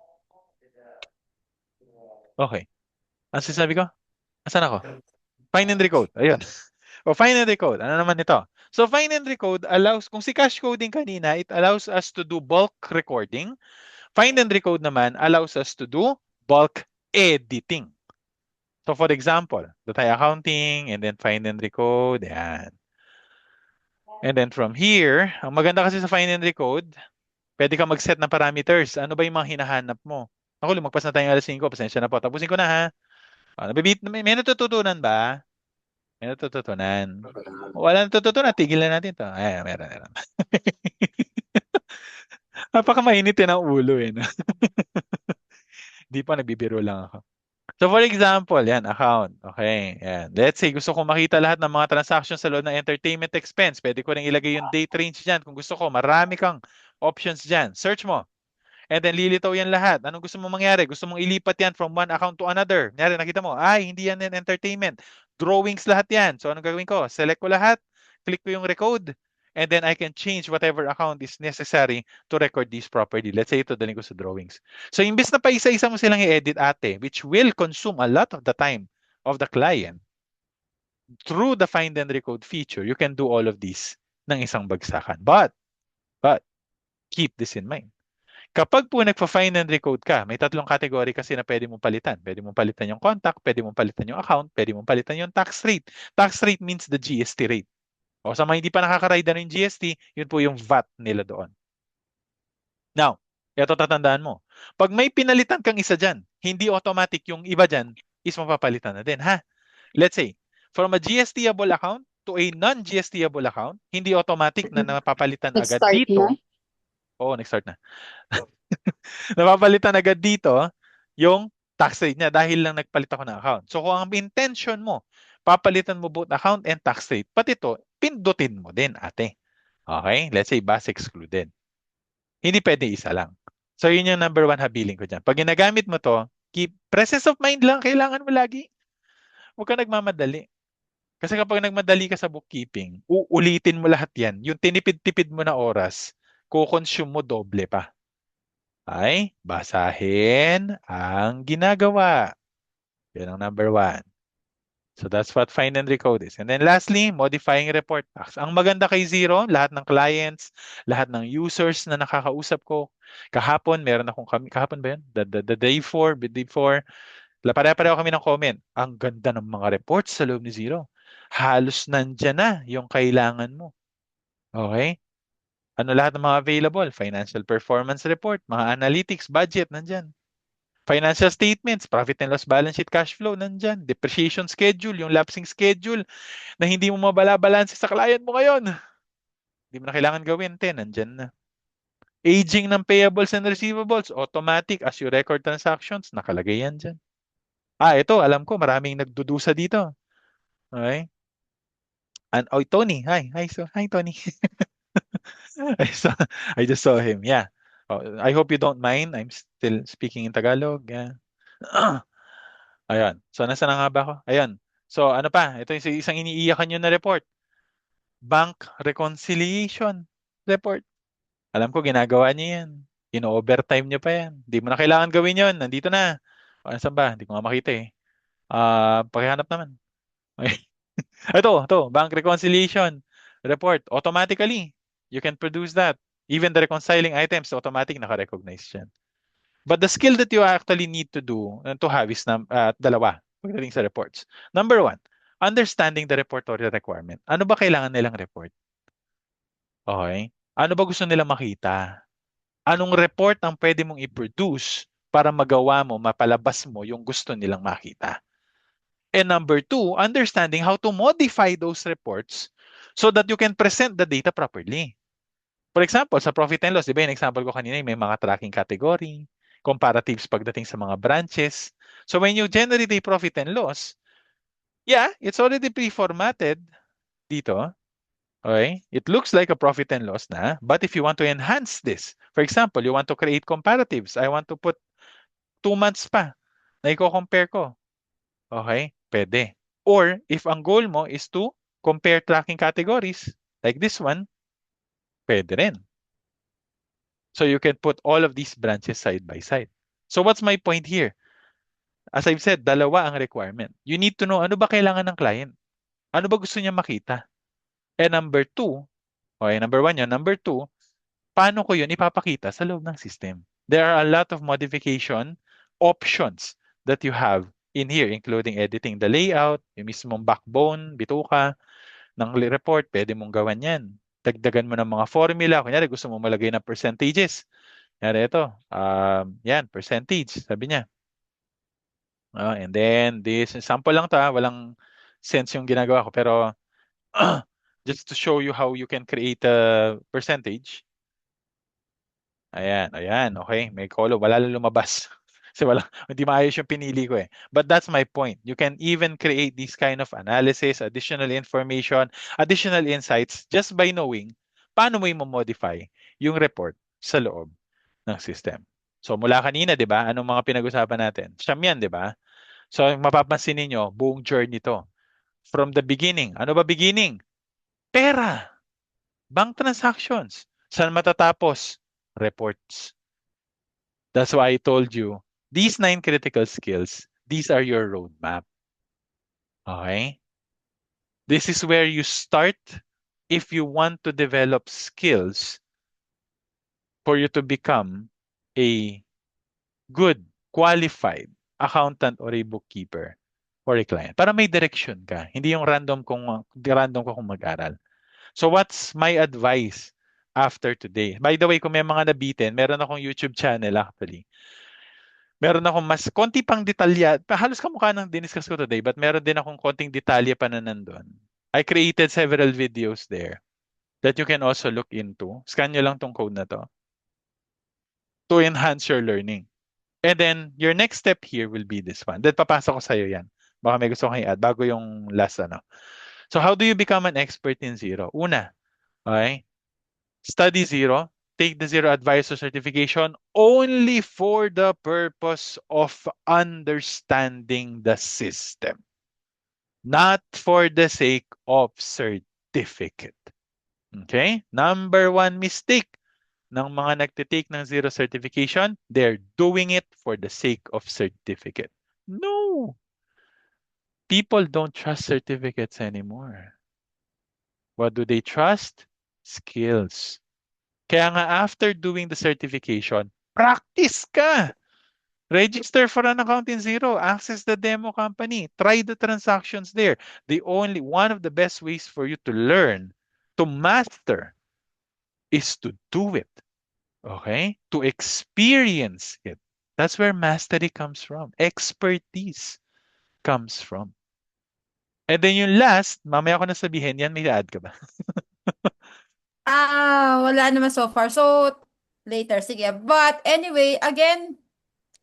Okay. Ang sinasabi ko? Asan ako? Find and recode. Ayun. O find and recode. Ano naman ito? So find and recode allows, kung si cache coding kanina, it allows us to do bulk recording. Find and recode naman allows us to do bulk editing. So for example, data accounting and then find and recode. Yan. And then from here, ang maganda kasi sa find and recode, pwede ka mag-set ng parameters. Ano ba yung mga hinahanap mo? Ako, lumagpas na tayong alas 5. Pasensya na po. Tapusin ko na ha. May natututunan ba? May natututunan. Wala natututunan. Tigil na natin to. Ay, meron. Napaka-mainit ng ulo eh. No? Di pa, nagbibiro lang ako. So for example, yan, account. Okay, yan. Let's say, gusto kong makita lahat ng mga transactions sa loob ng entertainment expense. Pwede ko rin ilagay yung date range dyan. Kung gusto ko, marami kang options dyan. Search mo. And then lilitaw yan lahat. Anong gusto mong mangyari? Gusto mong ilipat yan from one account to another. Nyari, nakita mo, ay, hindi yan in entertainment. Drawings lahat yan. So anong gagawin ko? Select ko lahat. Click ko yung recode. And then I can change whatever account is necessary to record this properly. Let's say ito, daling ko sa drawings. So imbes na pa isa-isa mo silang i-edit ate, which will consume a lot of the time of the client, through the find and recode feature, you can do all of these ng isang bagsakan. But, keep this in mind. Kapag po nagpa-find and recode ka, may 3 category kasi na pwede mong palitan. Pwede mong palitan yung contact, pwede mong palitan yung account, pwede mong palitan yung tax rate. Tax rate means the GST rate. O sa mga hindi pa nakaka-ride na yung GST, yun po yung VAT nila doon. Now, Ito tatandaan mo. Pag may pinalitan kang isa dyan, hindi automatic yung iba dyan is mapapalitan na din, ha? Let's say, from a GSTable account to a non-GSTable account, hindi automatic na napapalitan agad Nag-start na? dito. Oo, nag-start na. Napapalitan agad dito yung tax rate niya dahil lang nagpalit ako ng account. So kung ang intention mo, papalitan mo both account and tax rate, pati ito, pindutin mo din, ate. Okay? Let's say bus excluded. Hindi pwede isa lang. So yun yung number one habiling ko dyan. Pag ginagamit mo to, keep presence of mind lang, kailangan mo lagi. Huwag ka nagmamadali. Kasi kapag nagmadali ka sa bookkeeping, uulitin mo lahat yan. Yung tinipid-tipid mo na oras, kukonsume mo doble pa. Ay, basahin ang ginagawa. Yan ang number one. So that's what find and recode is. And then lastly, modifying report packs. Ang maganda kay Zero, lahat ng clients, lahat ng users na nakakausap ko, kahapon, meron akong kami, kahapon ba yun? The day before, pare-pareho kami ng comment. Ang ganda ng mga reports sa loob ni Zero. Halos nandyan na yung kailangan mo. Okay? Ano lahat ng mga available? Financial performance report, mga analytics, budget, nandyan. Financial statements, profit and loss balance sheet, cash flow, nandyan. Depreciation schedule, yung lapsing schedule na hindi mo mabala-balanse sa client mo ngayon. Hindi mo na kailangan gawin, nandyan na. Aging ng payables and receivables, automatic as you record transactions, nakalagay yan dyan. Ito, alam ko, maraming nagdudusa dito. Okay? And, oh, Tony. Hi, Tony. I saw, I just saw him. Yeah. Oh, I hope you don't mind. I'm still speaking in Tagalog. Yeah. Ayan. So, nasa na nga ba ako? Ayan. So, ano pa? Ito yung isang iniiyakan nyo na report. Bank reconciliation report. Alam ko, ginagawa niyo yan. Ino-overtime niyo pa yan. Hindi mo na kailangan gawin yon. Nandito na. Saan ba? Hindi ko nga makita eh. Pakihanap naman. Ito, bank reconciliation report. Automatically, you can produce that. Even the reconciling items, automatic naka-recognize yan. But the skill that you actually need to do and to have is dalawa pagdating sa reports. Number one, understanding the reportorial requirement. Ano ba kailangan nilang report? Okay? Ano ba gusto nilang makita? Anong report ang pwede mong i-produce para magawa mo, mapalabas mo yung gusto nilang makita? And number two, understanding how to modify those reports so that you can present the data properly. For example, sa profit and loss, di ba yung example ko kanina, may mga tracking category, comparatives pagdating sa mga branches. So when you generate a profit and loss, yeah, it's already pre-formatted dito. Okay? It looks like a profit and loss na, but if you want to enhance this, for example, you want to create comparatives, I want to put 2 months pa na i-compare ko. Okay? Pwede. Or if ang goal mo is to compare tracking categories, like this one, pwede rin. So you can put all of these branches side by side. So what's my point here? As I've said, dalawa ang requirement. You need to know ano ba kailangan ng client. Ano ba gusto niya makita? And number two, okay, number one yun. Number two, paano ko yun ipapakita sa loob ng system? There are a lot of modification options that you have in here, including editing the layout, yung mismong backbone, bituka ng report, pwede mong gawan yan. Dagdagan mo ng mga formula. Kunyari, gusto mo malagay ng percentages. Kunyari ito, yan, percentage, sabi niya. And then, this, sample lang to, walang sense yung ginagawa ko. Pero, just to show you how you can create a percentage. Ayan, okay. May column, wala lang lumabas. Kasi hindi maayos yung pinili ko eh. But that's my point. You can even create this kind of analysis, additional information, additional insights just by knowing paano mo i-modify yung report sa loob ng system. So mula kanina, di ba? Anong mga pinag-usapan natin? Siyam yan, di ba? So mapapansin ninyo, buong journey to. From the beginning. Ano ba beginning? Pera. Bank transactions. Saan matatapos? Reports. That's why I told you, these 9 critical skills, these are your roadmap. Okay? This is where you start if you want to develop skills for you to become a good, qualified accountant or a bookkeeper for a client. Para may direction ka. Hindi yung random ko kung mag-aral. So what's my advice after today. By the way, kung may mga nabitin, meron akong YouTube channel actually. Meron akong mas konti pang detalya. Halos kamukha ng diniscuss ko today, but meron din akong konting detalye pa na nandun. I created several videos there that you can also look into. Scan nyo lang tong code na to enhance your learning. And then, your next step here will be this one. Then, papasok ko sa'yo yan. Baka may gusto kang i-add bago yung last ano. So, how do you become an expert in zero? Una, okay, study zero. Take the Zero Advisor certification only for the purpose of understanding the system, not for the sake of certificate. Okay? Number one mistake ng mga nagtitake ng zero certification, they're doing it for the sake of certificate. No! People don't trust certificates anymore. What do they trust? Skills. Kaya nga after doing the certification, practice ka. Register for an account in Zero. Access the demo company. Try the transactions there. One of the best ways for you to learn, to master, is to do it. Okay? To experience it. That's where mastery comes from. Expertise comes from. And then yung last, mamaya ko na sabihin, yan may add ka ba? Wala naman so far. So, later, sige. But anyway, again,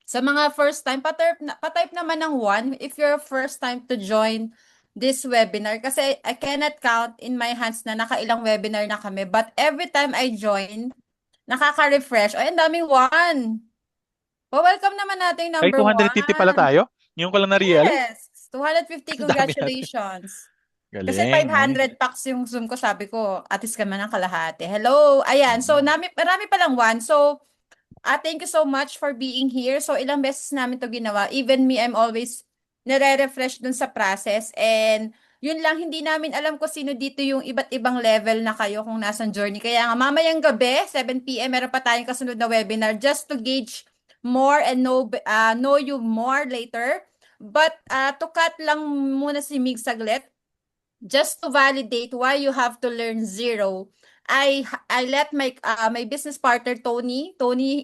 sa mga first time, patype naman ng 1 if you're first time to join this webinar. Kasi I cannot count in my hands na nakailang webinar na kami. But every time I join, nakaka-refresh. Ay, ang daming 1. Welcome naman natin Ay, number 250 pala 1. tayo? Yung ko lang na-realize. Yes, 250, Ang dami natin. congratulations. Kasi Galing. 500 packs yung Zoom ko, sabi ko, at least ka man ng kalahati. Hello, ayan. So, marami palang 1. So, thank you so much for being here. So, ilang beses namin to ginawa. Even me, I'm always nare-refresh dun sa process. And, yun lang, hindi namin alam kung sino dito yung iba't ibang level na kayo kung nasan journey. Kaya nga, mamayang gabi, 7 p.m., meron pa tayong kasunod na webinar just to gauge more and know you more later. But, to cut lang muna si Mig saglit, just to validate why you have to learn zero, I let my my business partner Tony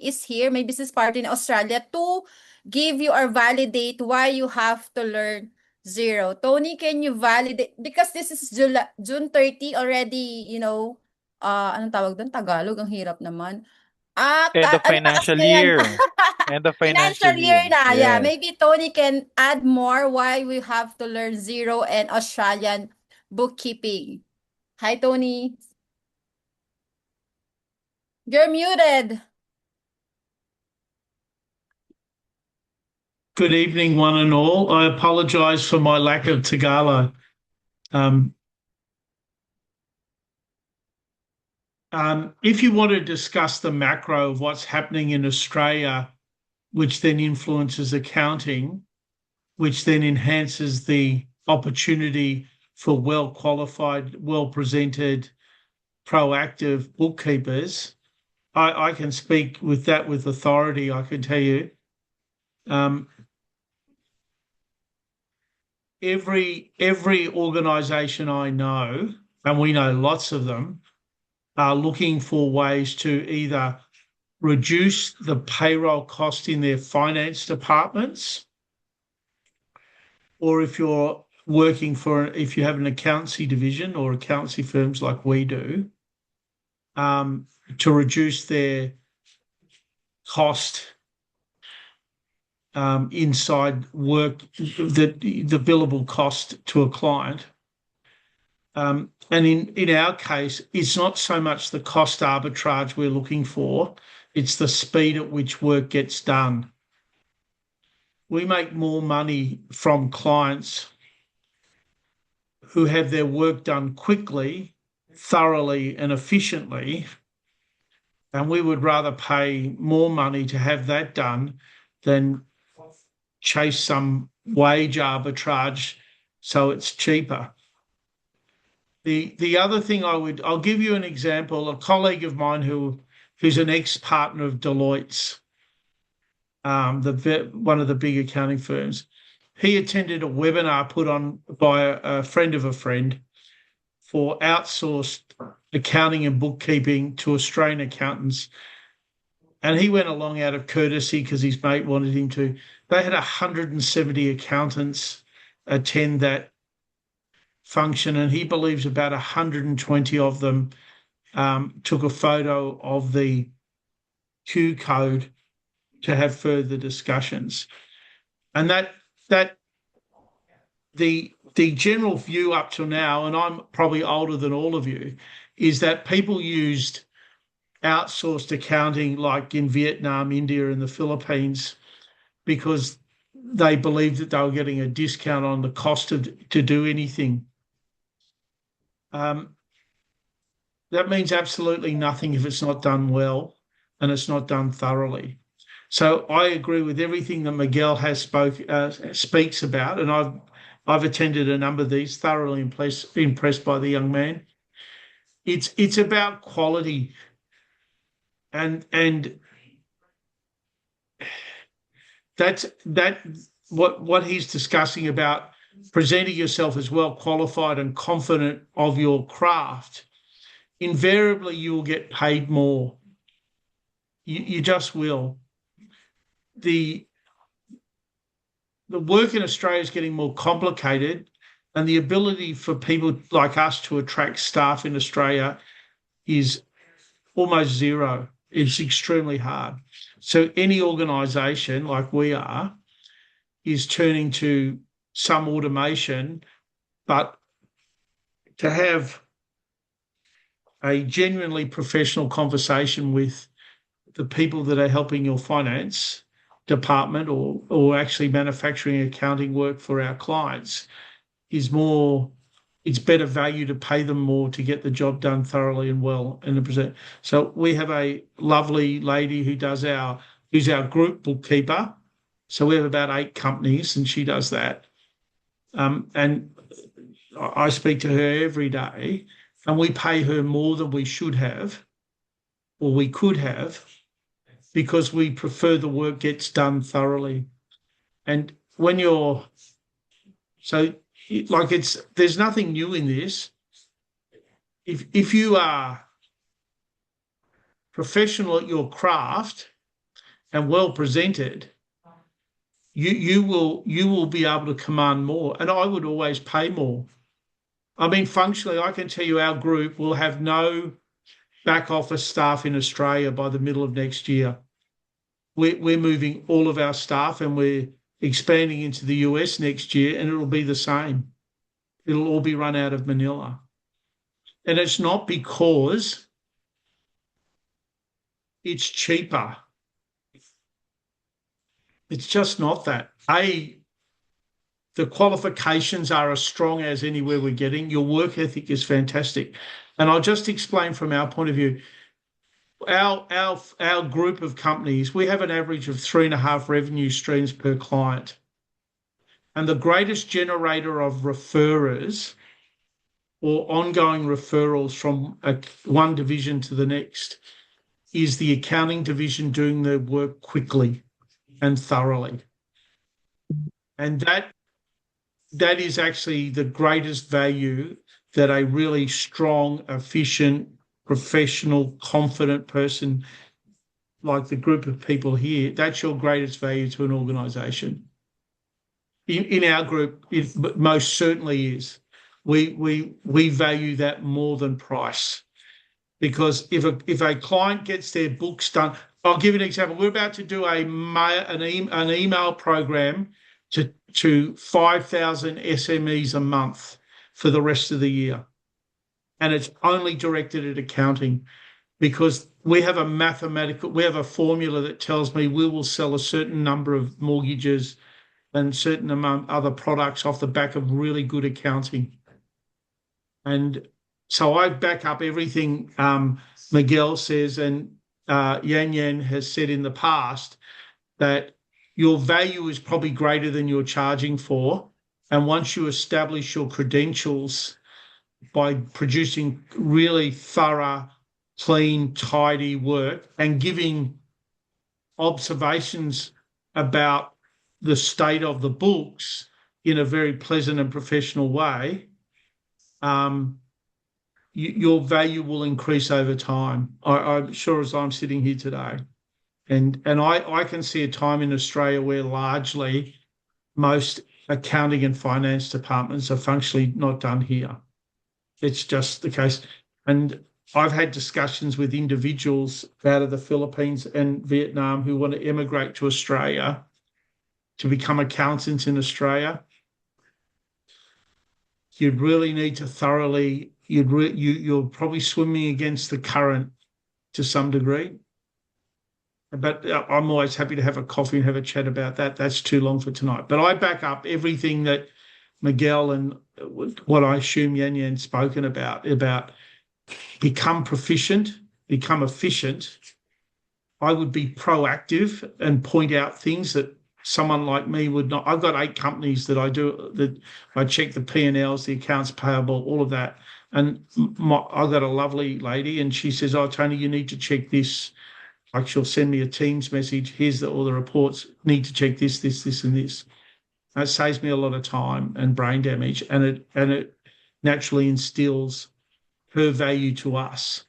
is here, my business partner in Australia, to give you or validate why you have to learn zero. Tony, can you validate, because this is June 30 already, anong tawag doon? Tagalog, ang hirap naman. End of Ano na kasi financial ngayon? year. End of Financial year na, yeah. Yes. Maybe Tony can add more why we have to learn zero and Australian bookkeeping. Hi, Tony. You're muted. Good evening, one and all. I apologize for my lack of Tagalog. If you want to discuss the macro of what's happening in Australia, which then influences accounting, which then enhances the opportunity for well-qualified, well-presented, proactive bookkeepers, I can speak with that with authority. I can tell you, every organisation I know, and we know lots of them, are looking for ways to either reduce the payroll cost in their finance departments, or if you're working if you have an accountancy division or accountancy firms like we do, to reduce their cost inside work, the billable cost to a client. And in our case, it's not so much the cost arbitrage we're looking for, it's the speed at which work gets done. We make more money from clients who have their work done quickly, thoroughly, and efficiently, and we would rather pay more money to have that done than chase some wage arbitrage so it's cheaper. The other thing I'll give you an example. A colleague of mine who's an ex-partner of Deloitte's, one of the big accounting firms, he attended a webinar put on by a friend of a friend for outsourced accounting and bookkeeping to Australian accountants. And he went along out of courtesy because his mate wanted him to. They had 170 accountants attend that function, and he believes about 120 of them took a photo of the Q code to have further discussions. And that the general view up till now, and I'm probably older than all of you, is that people used outsourced accounting like in Vietnam, India, and the Philippines because they believed that they were getting a discount on the cost to do anything. That means absolutely nothing if it's not done well and it's not done thoroughly. So I agree with everything that Miguel has speaks about, and I've attended a number of these, thoroughly impressed by the young man. It's about quality, and that's what he's discussing about presenting yourself as well qualified and confident of your craft. Invariably, you will get paid more. You just will. The work in Australia is getting more complicated, and the ability for people like us to attract staff in Australia is almost zero. It's extremely hard. So any organisation like we are is turning to some automation, but to have a genuinely professional conversation with the people that are helping your finance department or actually manufacturing accounting work for our clients is more, it's better value to pay them more to get the job done thoroughly and well and present. So we have a lovely lady who's our group bookkeeper. So we have about 8 companies and she does that. And I speak to her every day and we pay her more than we should have or we could have because we prefer the work gets done thoroughly. And when there's nothing new in this. If you are professional at your craft and well presented, you will be able to command more. And I would always pay more. I mean, functionally, I can tell you our group will have no back office staff in Australia by the middle of next year. We're moving all of our staff and we're expanding into the US next year, and it'll be the same. It'll all be run out of Manila. And it's not because it's cheaper. It's just not that. The qualifications are as strong as anywhere we're getting. Your work ethic is fantastic. And I'll just explain from our point of view. Our group of companies, we have an average of 3.5 revenue streams per client. And the greatest generator of referrers or ongoing referrals from one division to the next is the accounting division doing their work quickly and thoroughly. And that is actually the greatest value that a really strong, efficient, professional, confident person like the group of people here, that's your greatest value to an organisation. In our group, it most certainly is. We value that more than price, because if a client gets their books done, I'll give you an example. We're about to do an email program to 5,000 SMEs a month for the rest of the year. And it's only directed at accounting because we have a formula that tells me we will sell a certain number of mortgages and certain amount other products off the back of really good accounting. And so I back up everything Miguel says and Yan Yan has said in the past, that your value is probably greater than you're charging for. And once you establish your credentials by producing really thorough, clean, tidy work and giving observations about the state of the books in a very pleasant and professional way, your value will increase over time. I'm sure as I'm sitting here today. And I can see a time in Australia where largely most accounting and finance departments are functionally not done here. It's just the case. And I've had discussions with individuals out of the Philippines and Vietnam who want to emigrate to Australia to become accountants in Australia. You'd really need to thoroughly, you're probably swimming against the current to some degree. But I'm always happy to have a coffee and have a chat about that. That's too long for tonight. But I back up everything that Miguel and what I assume Yan Yan's spoken about become proficient, become efficient. I would be proactive and point out things that someone like me would not. I've got 8 companies that I check the P&Ls, the accounts payable, all of that. And I've got a lovely lady and she says, "Oh, Tony, you need to check this." Like she'll send me a Teams message. Here's all the reports. Need to check this, and this. That saves me a lot of time and brain damage, and it naturally instills her value to us.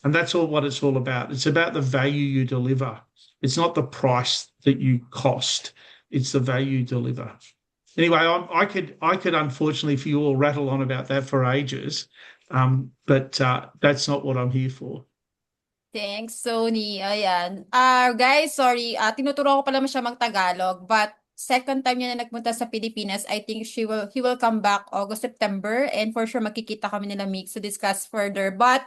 And that's what it's all about. It's about the value you deliver. It's not the price that you cost. It's the value you deliver. Anyway, I could unfortunately for you all rattle on about that for ages, but that's not what I'm here for. Thanks, Sony. Ayan. Guys, sorry. Tinuturo ko pala siya mag-Tagalog, but second time niya na nagpunta sa Pilipinas. I think he will come back August, September, and for sure makikita kami nila Mix to discuss further. But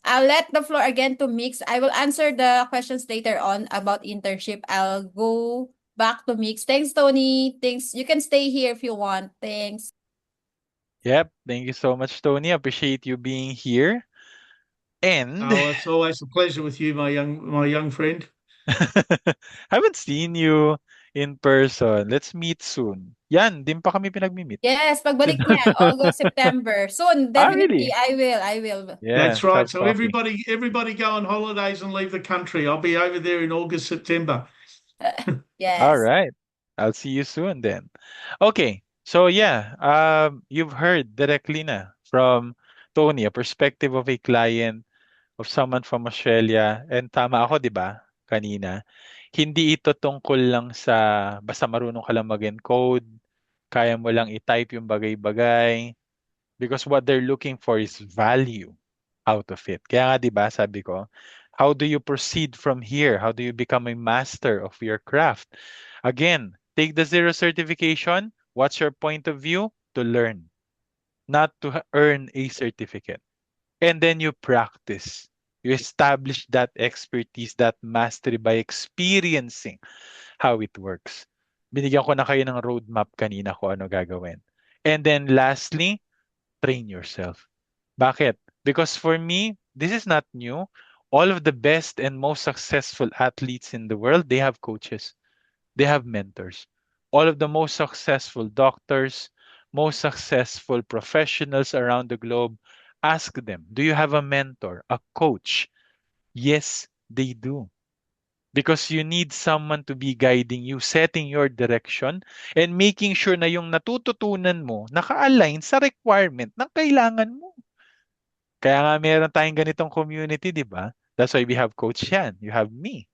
I'll let the floor again to Mix. I will answer the questions later on about internship. I'll go back to Mix. Thanks, Tony. Thanks. You can stay here if you want. Thanks. Yep. Thank you so much, Tony. Appreciate you being here. And Oh, it's always a pleasure with you, my young friend. haven't seen you in person. Let's meet soon. Yan, din pa kami pinagmi-meet. Yes, pagbalik niya, August, September. Soon, definitely. Really? I will. Yeah, That's right. have So coffee. everybody go on holidays and leave the country. I'll be over there in August, September. Yes. All right. I'll see you soon then. Okay. So yeah, you've heard directly na from Tony, a perspective of a client, of someone from Australia. And tama ako, di ba? Kanina. Hindi ito tungkol lang sa basta marunong ka lang mag-encode, kaya mo lang i-type yung bagay-bagay. Because what they're looking for is value out of it. Kaya nga, di ba, sabi ko, how do you proceed from here? How do you become a master of your craft? Again, take the zero certification. What's your point of view? To learn, not to earn a certificate. And then you practice. You establish that expertise, that mastery by experiencing how it works. Binigyan ko na kayo ng roadmap kanina kung ano gagawin. And then lastly, train yourself. Bakit? Because for me, this is not new. All of the best and most successful athletes in the world, they have coaches. They have mentors. All of the most successful doctors, most successful professionals around the globe, ask them, do you have a mentor, a coach? Yes, they do. Because you need someone to be guiding you, setting your direction, and making sure na yung natututunan mo naka-align sa requirement ng kailangan mo. Kaya nga meron tayong ganitong community, di ba? That's why we have Coach Yan. You have me.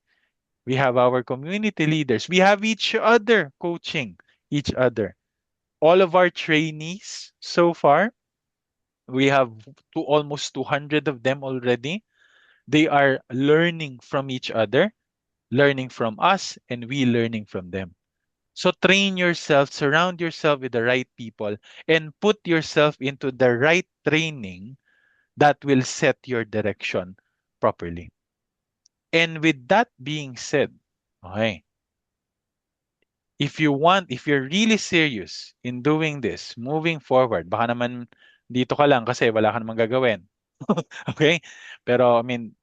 We have our community leaders. We have each other coaching each other. All of our trainees so far, we have almost 200 of them already. They are learning from each other, learning from us, and we learning from them. So train yourself, surround yourself with the right people, and put yourself into the right training that will set your direction properly. And with that being said, okay, if you're really serious in doing this, moving forward, baka naman dito ka lang kasi wala ka namang gagawin. Okay? Pero, I mean,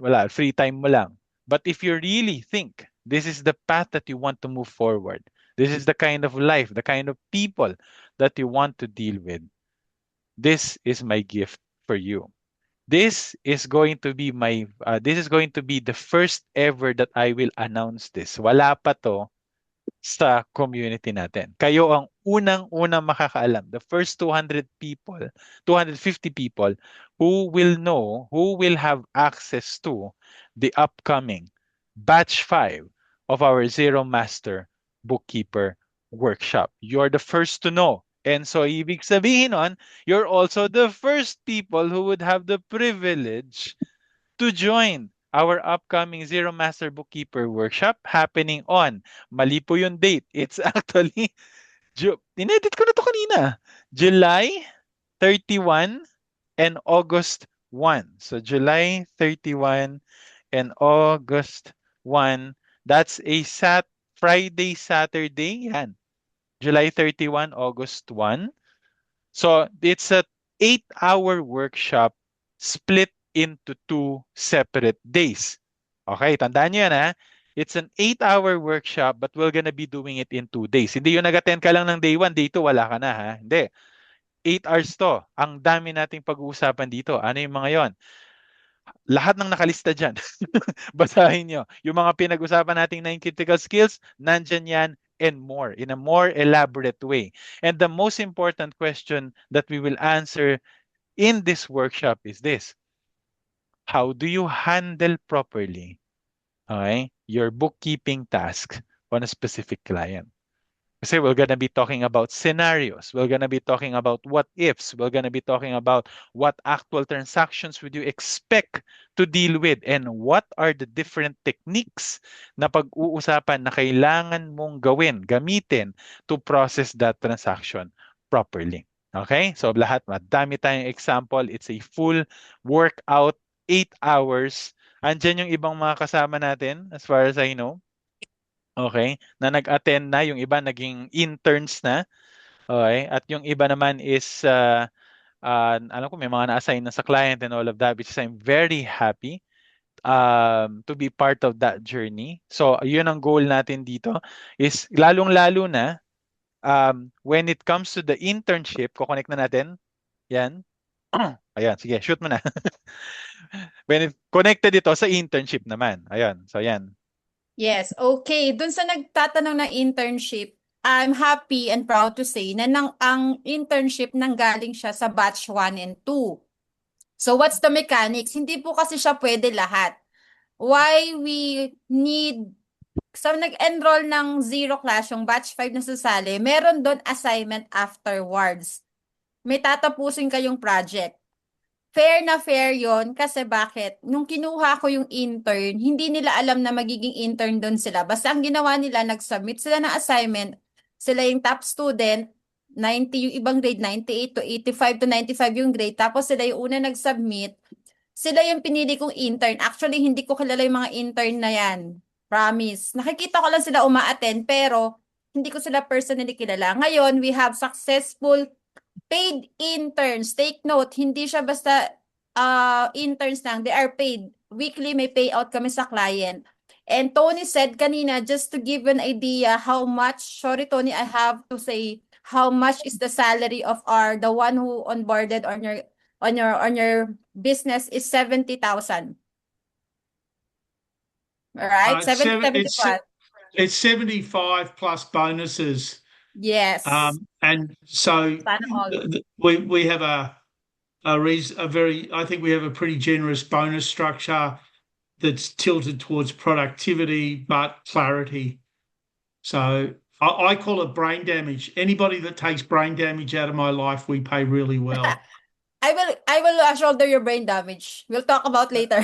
wala, free time mo lang. But if you really think this is the path that you want to move forward, this is the kind of life, the kind of people that you want to deal with, this is my gift for you. This is going to be the first ever that I will announce this. Wala pa to sa community natin. Kayo ang unang-unang makakaalam. The first 200 people, 250 people who will have access to the upcoming batch 5 of our Zero Master Bookkeeper workshop. You're the first to know. And so, ibig sabihin nun, you're also the first people who would have the privilege to join our upcoming Zero Master Bookkeeper workshop happening on, mali po yung date. It's actually, inedit ko na to kanina, July 31 and August 1. So July 31 and August 1, that's a Friday, Saturday, yan. July 31, August 1. So it's a 8-hour workshop split into 2 separate days. Okay, tandaan nyo yan ha. It's an 8-hour workshop but we're gonna be doing it in 2 days. Hindi yung nag-attend ka lang ng day 1, day 2, wala ka na ha. Hindi. 8 hours to. Ang dami nating pag-uusapan dito. Ano yung mga yon? Lahat ng nakalista dyan. Basahin nyo. Yung mga pinag-usapan nating 9 critical skills, nandyan yan and more in a more elaborate way. And the most important question that we will answer in this workshop is this. How do you handle properly, okay, your bookkeeping task on a specific client? Kasi we're gonna be talking about scenarios. We're gonna be talking about what ifs. We're gonna be talking about what actual transactions would you expect to deal with and what are the different techniques na pag-uusapan na kailangan mong gamitin to process that transaction properly. Okay? So lahat, madami tayong example. It's a full workout, 8 hours. Andyan yung ibang mga kasama natin as far as I know. Okay, na nag-attend na, yung iba naging interns na. Okay, at yung iba naman is alam ko may mga na-assign na sa client and all of that, which is I'm very happy to be part of that journey. So yun ang goal natin dito is lalong-lalo na when it comes to the internship, kukonect na natin. Yan. Ayan, sige, shoot mo na. When it connected ito sa internship naman. Ayan, so yan. Yes, okay. Dun sa nagtatanong ng internship, I'm happy and proud to say na ang internship nanggaling siya sa batch 1 and 2. So what's the mechanics? Hindi po kasi siya pwede lahat. Why we need, so nag-enroll ng zero class yung batch 5 na sasali, meron doon assignment afterwards. May tatapusin kayong project. Fair na fair yon kasi bakit? Nung kinuha ko yung intern, hindi nila alam na magiging intern doon sila. Basta ang ginawa nila, nag-submit sila ng assignment, sila yung top student, 90 yung ibang grade, 98 to 85 to 95 yung grade, tapos sila yung una nag-submit, sila yung pinili kong intern. Actually, hindi ko kilala yung mga intern na yan. Promise. Nakikita ko lang sila uma-attend, pero hindi ko sila personally kilala. Ngayon, we have successful paid interns. Take note, hindi siya basta interns lang. They are paid. Weekly may payout kami sa client. And Tony said kanina, just to give an idea how much, sorry Tony, I have to say, how much is the salary of the one who onboarded on your business is 70,000. All right, 70,000. It's 75 plus bonuses. Yes. And so we have a very, I think we have a pretty generous bonus structure that's tilted towards productivity but clarity. So I call it brain damage. Anybody that takes brain damage out of my life, we pay really well. I will shoulder your brain damage. We'll talk about later.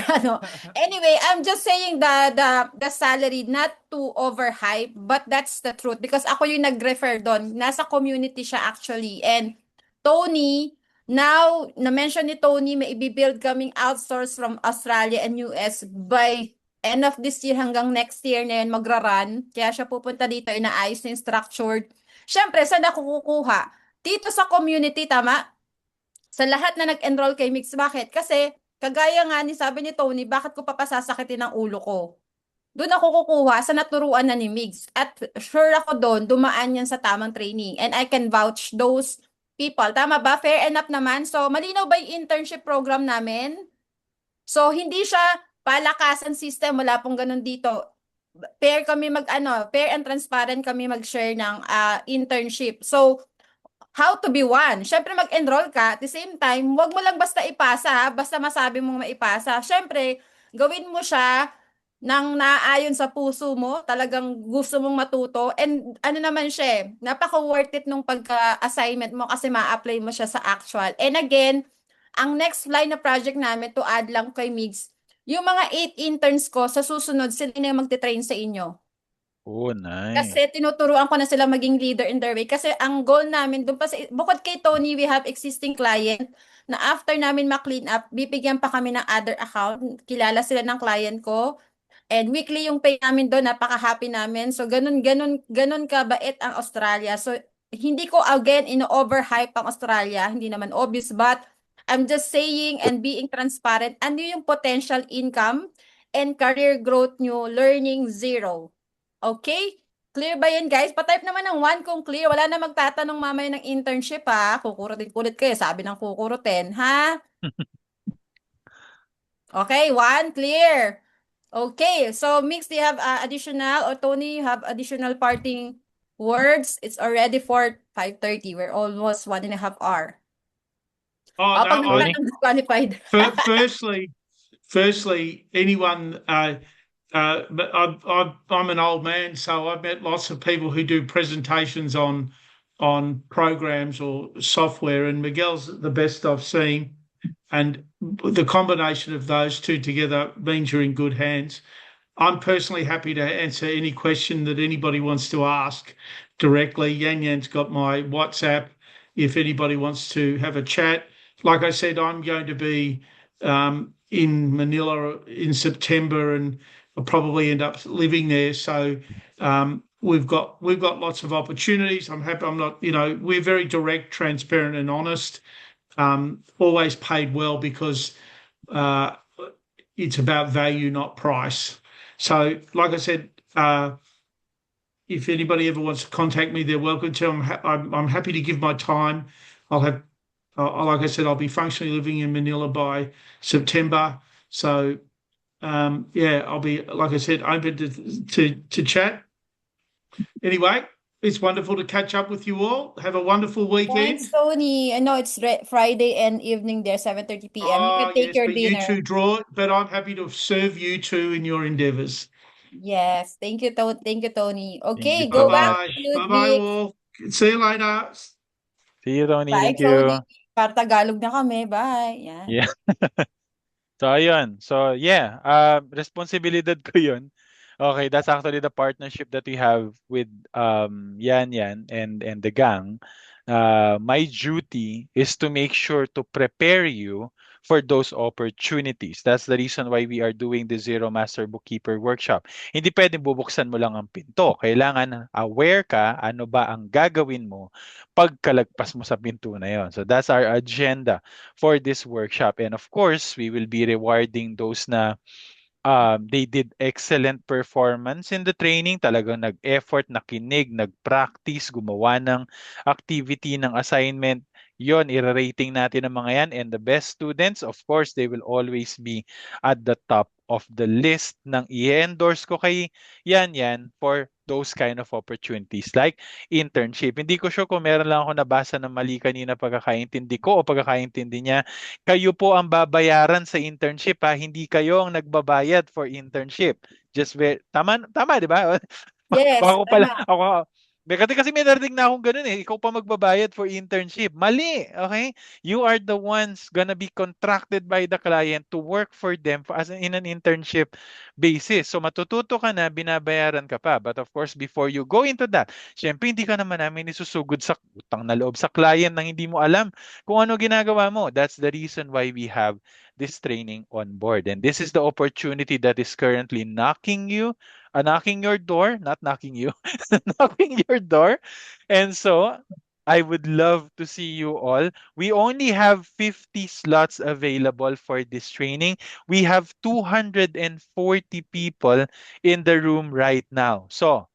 Anyway, I'm just saying the salary, not to overhype, but that's the truth because ako yung nag-refer doon. Nasa community siya actually. And Tony, now na-mention ni Tony, may i-build kaming outsource from Australia and US by end of this year hanggang next year na yun magra-run. Kaya siya pupunta dito, inaayos na yung structured. Siyempre, saan ako kukuha? Dito sa community, tama? Sa lahat na nag-enroll kay Mix. Bakit? Kasi, kagaya nga ni sabi ni Tony, bakit ko papasasakitin ang ulo ko? Doon ako kukuha sa naturuan na ni Mix. At sure ako doon, dumaan yan sa tamang training. And I can vouch those people. Tama ba? Fair enough naman. So, malinaw ba yung internship program namin? So, hindi siya palakasan system. Wala pong ganun dito. Fair and transparent kami mag-share ng internship. So, how to be one. Syempre mag-enroll ka, at the same time, wag mo lang basta ipasa, ha? Basta masabi mong maipasa. Syempre, gawin mo siya nang naaayon sa puso mo, talagang gusto mong matuto. And ano naman siya, napaka-worth it nung pagka-assignment mo kasi ma-apply mo siya sa actual. And again, ang next line na project namin, to add lang kay Migs, yung mga 8 interns ko, sa susunod, sila na yung magte-train sa inyo. Oh, nice. Kasi tinuturuan ko na sila maging leader in their way. Kasi ang goal namin, doon pa sa, bukod kay Tony, we have existing client na after namin ma-clean up, bibigyan pa kami ng other account. Kilala sila ng client ko. And weekly yung pay namin doon, napaka-happy namin. So, ganun kabait ang Australia. So, hindi ko again ino-overhype ang Australia. Hindi naman obvious, but I'm just saying and being transparent. Ano yung potential income and career growth nyo? Learning zero. Okay? Clear ba yan, guys? Patype naman ng 1 kung clear. Wala na magtatanong mamaya ng internship, ha? Kukurutin kulit kayo. Sabi ng kukurutin, ha? Okay, 1, clear. Okay, so Mix, do you have additional, or Tony, you have additional parting words? It's already 5:30. We're almost 1.5 hour. Oh, Pag no, nawala ng disqualified. firstly, anyone, but I'm an old man, so I've met lots of people who do presentations on programs or software, and Miguel's the best I've seen. And the combination of those two together means you're in good hands. I'm personally happy to answer any question that anybody wants to ask directly. Yan Yan's got my WhatsApp if anybody wants to have a chat. Like I said, I'm going to be in Manila in September, and I'll probably end up living there. So we've got lots of opportunities. I'm happy. I'm not, we're very direct, transparent, and honest. Always paid well because it's about value, not price. So, like I said, if anybody ever wants to contact me, they're welcome to. I'm happy to give my time. Like I said, I'll be functionally living in Manila by September. So, I'll be, like I said, open to chat. Anyway, it's wonderful to catch up with you all. Have a wonderful weekend. Thanks, Tony. I know it's Friday and evening there, 7:30 p.m. You can take your but dinner. you two draw, but I'm happy to serve you two in your endeavors. Yes. Thank you, Tony. Okay, you go so back much. to Bye-bye Ludwig. all. See you later. See you, Tony. Bye, Thank you. Tony. Para Tagalog na kami. Bye. Yan. Yeah. So, ayun. So, yeah. Responsibilidad ko yun. Okay, that's actually the partnership that we have with Yan Yan and the gang. My duty is to make sure to prepare you for those opportunities. That's the reason why we are doing the Zero Master Bookkeeper Workshop. Hindi pwedeng bubuksan mo lang ang pinto. Kailangan aware ka ano ba ang gagawin mo pagkalagpas mo sa pinto na yon. So that's our agenda for this workshop. And of course, we will be rewarding those na they did excellent performance in the training. Talagang nag-effort, nakinig, nag-practice, gumawa ng activity, ng assignment. Yon, i-rating natin ang mga yan. And the best students, of course, they will always be at the top of the list ng i-endorse ko kay Yan for those kind of opportunities like internship. Hindi ko sure kung meron lang ako nabasa ng mali kanina pagkakaintindi ko o pagkakaintindi niya. Kayo po ang babayaran sa internship, ha? Hindi kayo ang nagbabayad for internship. Tama, di ba? Yes, Ako pala, tama. kasi may narinig na akong ganun eh. Ikaw pa magbabayad for internship. Mali, okay? You are the ones gonna be contracted by the client to work for them in an internship basis. So matututo ka na, binabayaran ka pa. But of course, before you go into that, syempre hindi ka naman namin isusugod sa utang na loob sa client nang hindi mo alam kung ano ginagawa mo. That's the reason why we have this training on board. And this is the opportunity that is currently knocking your door, not knocking you, knocking your door. And so I would love to see you all. We only have 50 slots available for this training. We have 240 people in the room right now. So,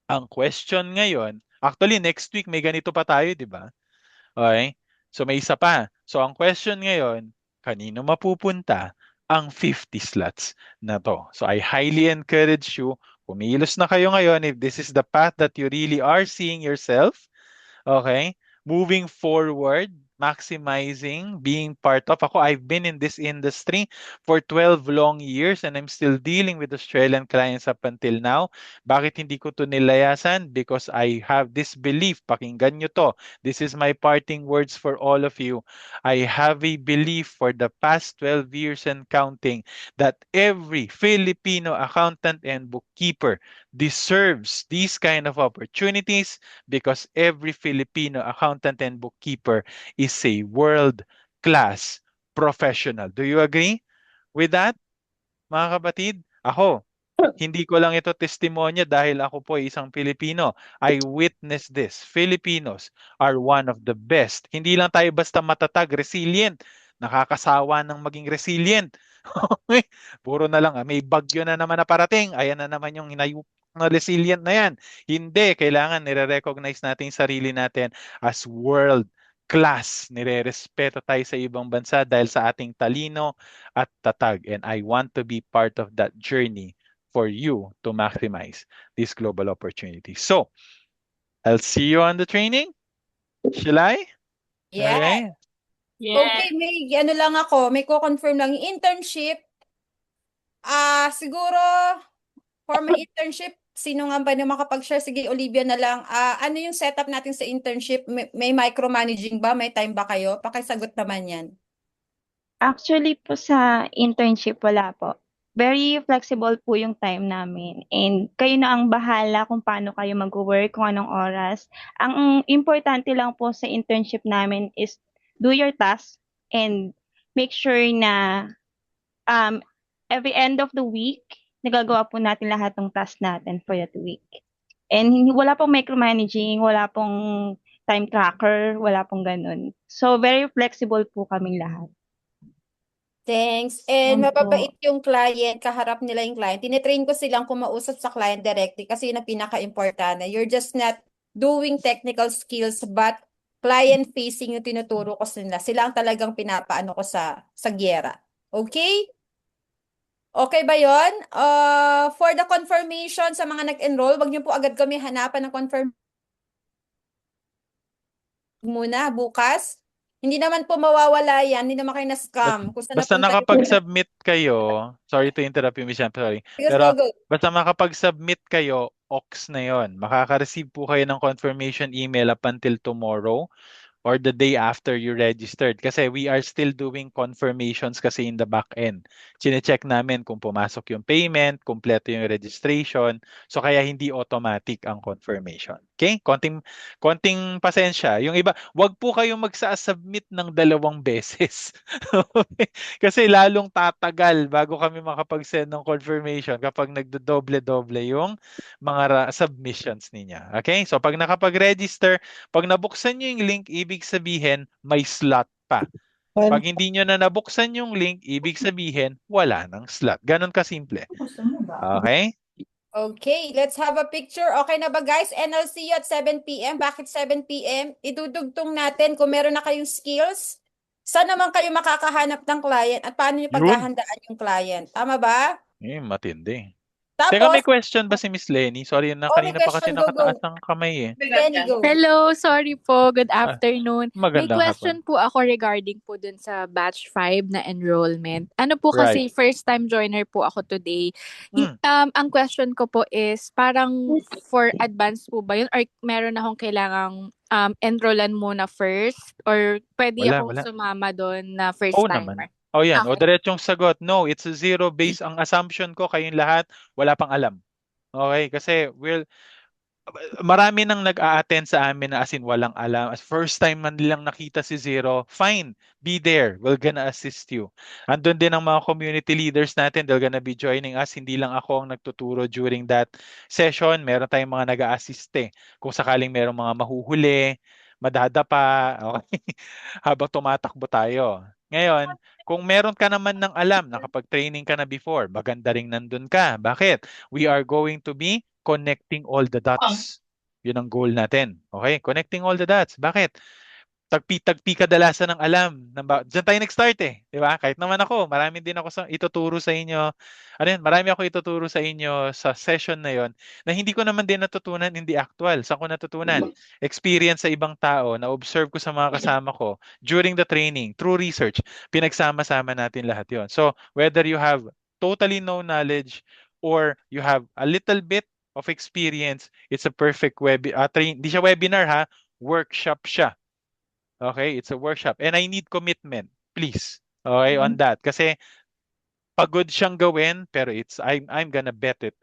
ang question ngayon, actually next week may ganito pa tayo, di ba? Okay? So may isa pa. So ang question ngayon, kanino mapupunta ang 50 slots na to? So I highly encourage you, kumilos na kayo ngayon if this is the path that you really are seeing yourself. Okay? moving forward, maximizing, being part of. Ako, I've been in this industry for 12 long years and I'm still dealing with Australian clients up until now. Bakit hindi ko to nilayasan? Because I have this belief, pakinggan nyo to. This is my parting words for all of you. I have a belief for the past 12 years and counting that every Filipino accountant and bookkeeper deserves these kind of opportunities because every Filipino accountant and bookkeeper is a world-class professional. Do you agree with that, mga kapatid? Ako, hindi ko lang ito testimonya dahil ako po ay isang Pilipino. I witnessed this. Filipinos are one of the best. Hindi lang tayo basta matatag, resilient. Nakakasawa ng maging resilient. Okay? Puro na lang, may bagyo na naman na parating. Ayan na naman yung hinayup na resilient na yan. Hindi, kailangan nire-recognize natin yung sarili natin as world class. Nire-respeto tayo sa ibang bansa dahil sa ating talino at tatag. And I want to be part of that journey for you to maximize these global opportunities. So, I'll see you on the training. Shall I? Yeah. Okay. Okay, may ano lang ako, may ko-confirm lang yung internship. Siguro for my internship, sino nga ba na makapag-share? Sige, Olivia na lang. Ano yung setup natin sa internship? May micromanaging ba? May time ba kayo? Pakisagot naman yan. Actually po sa internship, wala po. Very flexible po yung time namin. And kayo na ang bahala kung paano kayo mag-work, kung anong oras. Ang importante lang po sa internship namin is do your task and make sure na every end of the week, nagagawa po natin lahat ng task natin for that week. And wala pong micromanaging, wala pong time tracker, wala pong ganun. So, very flexible po kaming lahat. Thanks. And Yan po. mababait yung client, kaharap nila yung client. Tinetrain ko silang kumausap sa client directly kasi yun ang pinaka-importante. You're just not doing technical skills but client-facing yung tinuturo ko sa nila. Sila ang talagang pinapaano ko sa giyera. Okay? Okay ba yon? For the confirmation sa mga nag-enroll, wag niyo po agad kami hanapan ng confirm muna bukas. Hindi naman po mawawala yan. Hindi naman kayo na-scam. Kung saan Basta napunta yung- nakapag-submit kayo, sorry to interrupt you, Miss Sham, sorry. Because Pero go. basta makapag-submit kayo, ox na yon. Makaka-receive po kayo ng confirmation email up until tomorrow or the day after you registered. Kasi we are still doing confirmations kasi in the back end. Chine-check namin kung pumasok yung payment, kumpleto yung registration. So kaya hindi automatic ang confirmation. Okay? Konting pasensya. Yung iba, wag po kayong magsa-submit ng 2 beses. Okay? Kasi lalong tatagal bago kami makapag-send ng confirmation kapag nagdodoble-doble yung mga submissions niya. Okay? So pag nakapag-register, pag nabuksan nyo yung link, ibig sabihin may slot pa. Pag hindi nyo na nabuksan yung link, ibig sabihin wala nang slot. Ganon kasimple. Okay? Okay, let's have a picture. Okay na ba guys? And I'll see you at 7 p.m. Bakit 7 p.m? Idudugtong natin kung meron na kayong skills. Saan naman kayo makakahanap ng client at paano nyo Yun. paghahandaan yung client? Tama ba? Matindi. Tapos, Teka, may question ba si Miss Lenny? Sorry na Oh, may kanina pa kasi question. Go, go. nakataas ang kamay eh. Lenny, go. Hello, sorry po. Good afternoon. May Magandang question po ako regarding po dun sa batch 5 na enrollment. Ano po kasi first time joiner po ako today. Ang question ko po is parang for advance po ba yun or meron akong kailangang enrollan muna first or pwede Wala, akong wala. sumama doon na first Oo timer? naman. O yan, o Okay. diretsong sagot. No, it's a zero base. Ang assumption ko, kayong lahat, wala pang alam. Okay, kasi marami nang nag-a-attend sa amin na as in walang alam. As first time man nilang nakita si Zero, fine, be there. We're gonna assist you. Andun din ang mga community leaders natin. They're gonna be joining us. Hindi lang ako ang nagtuturo during that session. Meron tayong mga nag-a-assist eh. Kung sakaling merong mga mahuhuli, madadapa, okay? Habang tumatakbo tayo. Ngayon, kung meron ka naman ng alam, nakapag-training ka na before, maganda ring nandun ka. Bakit? We are going to be connecting all the dots. Yun ang goal natin. Okay? Connecting all the dots. Bakit? tagpi kadalasan ng alam. Diyan tayo nag-start eh. Di ba? Kahit naman ako, marami din ako ituturo sa inyo. Ano yun, marami ako ituturo sa inyo sa session na yon na hindi ko naman din natutunan in the actual. Saan ko natutunan? Experience sa ibang tao, na-observe ko sa mga kasama ko during the training, through research. Pinagsama-sama natin lahat yon. So, whether you have totally no knowledge or you have a little bit of experience, it's a perfect hindi siya webinar ha, workshop siya. Okay, it's a workshop. And I need commitment, please. Okay, on that. Kasi pagod siyang gawin, pero I'm gonna bet it.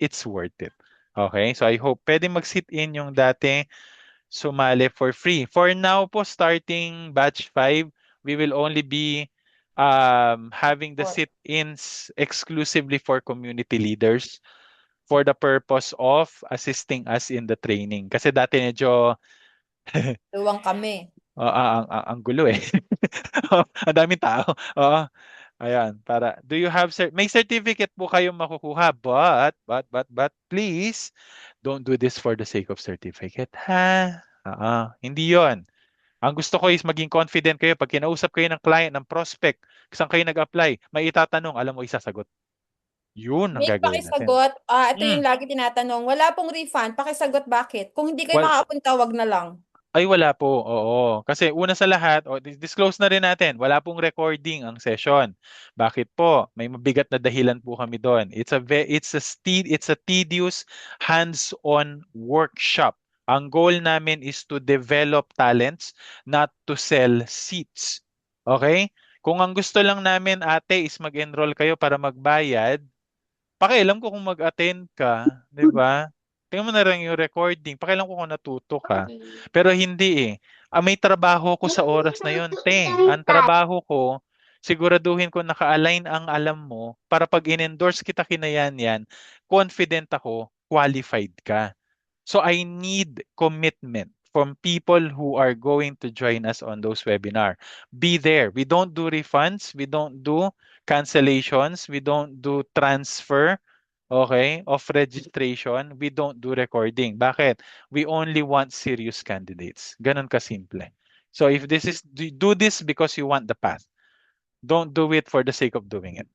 It's worth it. Okay, so I hope pwede mag-sit in yung dati sumali for free. For now po, starting batch 5, we will only be having the sit-ins exclusively for community leaders for the purpose of assisting us in the training. Kasi dati medyo Luwang kami. ang gulo eh. Ang daming tao. Oo. Ayan, do you have may certificate po kayong makukuha, but please don't do this for the sake of certificate, ha? Hindi 'yon. Ang gusto ko is maging confident kayo pag kinausap kayo ng client, ng prospect, saan kayo nag-apply, may itatanong, alam mo isasagot. Yun ang May gagawin natin. pakisagot. Ito yung lagi tinatanong. Wala pong refund. Pakisagot bakit? Kung hindi kayo Well, makapunta, wag na lang. Ay, wala po. Oo. Kasi una sa lahat, disclose na rin natin, wala pong recording ang session. Bakit po? May mabigat na dahilan po kami doon. It's a tedious hands-on workshop. Ang goal namin is to develop talents, not to sell seats. Okay? Kung ang gusto lang namin, ate, is mag-enroll kayo para magbayad, pakialam ko kung mag-attend ka, 'di ba? Tingnan mo na lang yung recording. Pakialam ko kung natuto ka. Pero hindi eh. May trabaho ko sa oras na yun, te. Ang trabaho ko, siguraduhin ko naka-align ang alam mo para pag in-endorse kita yan, confident ako, qualified ka. So I need commitment from people who are going to join us on those webinar. Be there. We don't do refunds. We don't do cancellations. We don't do transfer, okay, of registration. We don't do recording. Bakit? We only want serious candidates. Ganun kasimple. So if do this because you want the path. Don't do it for the sake of doing it.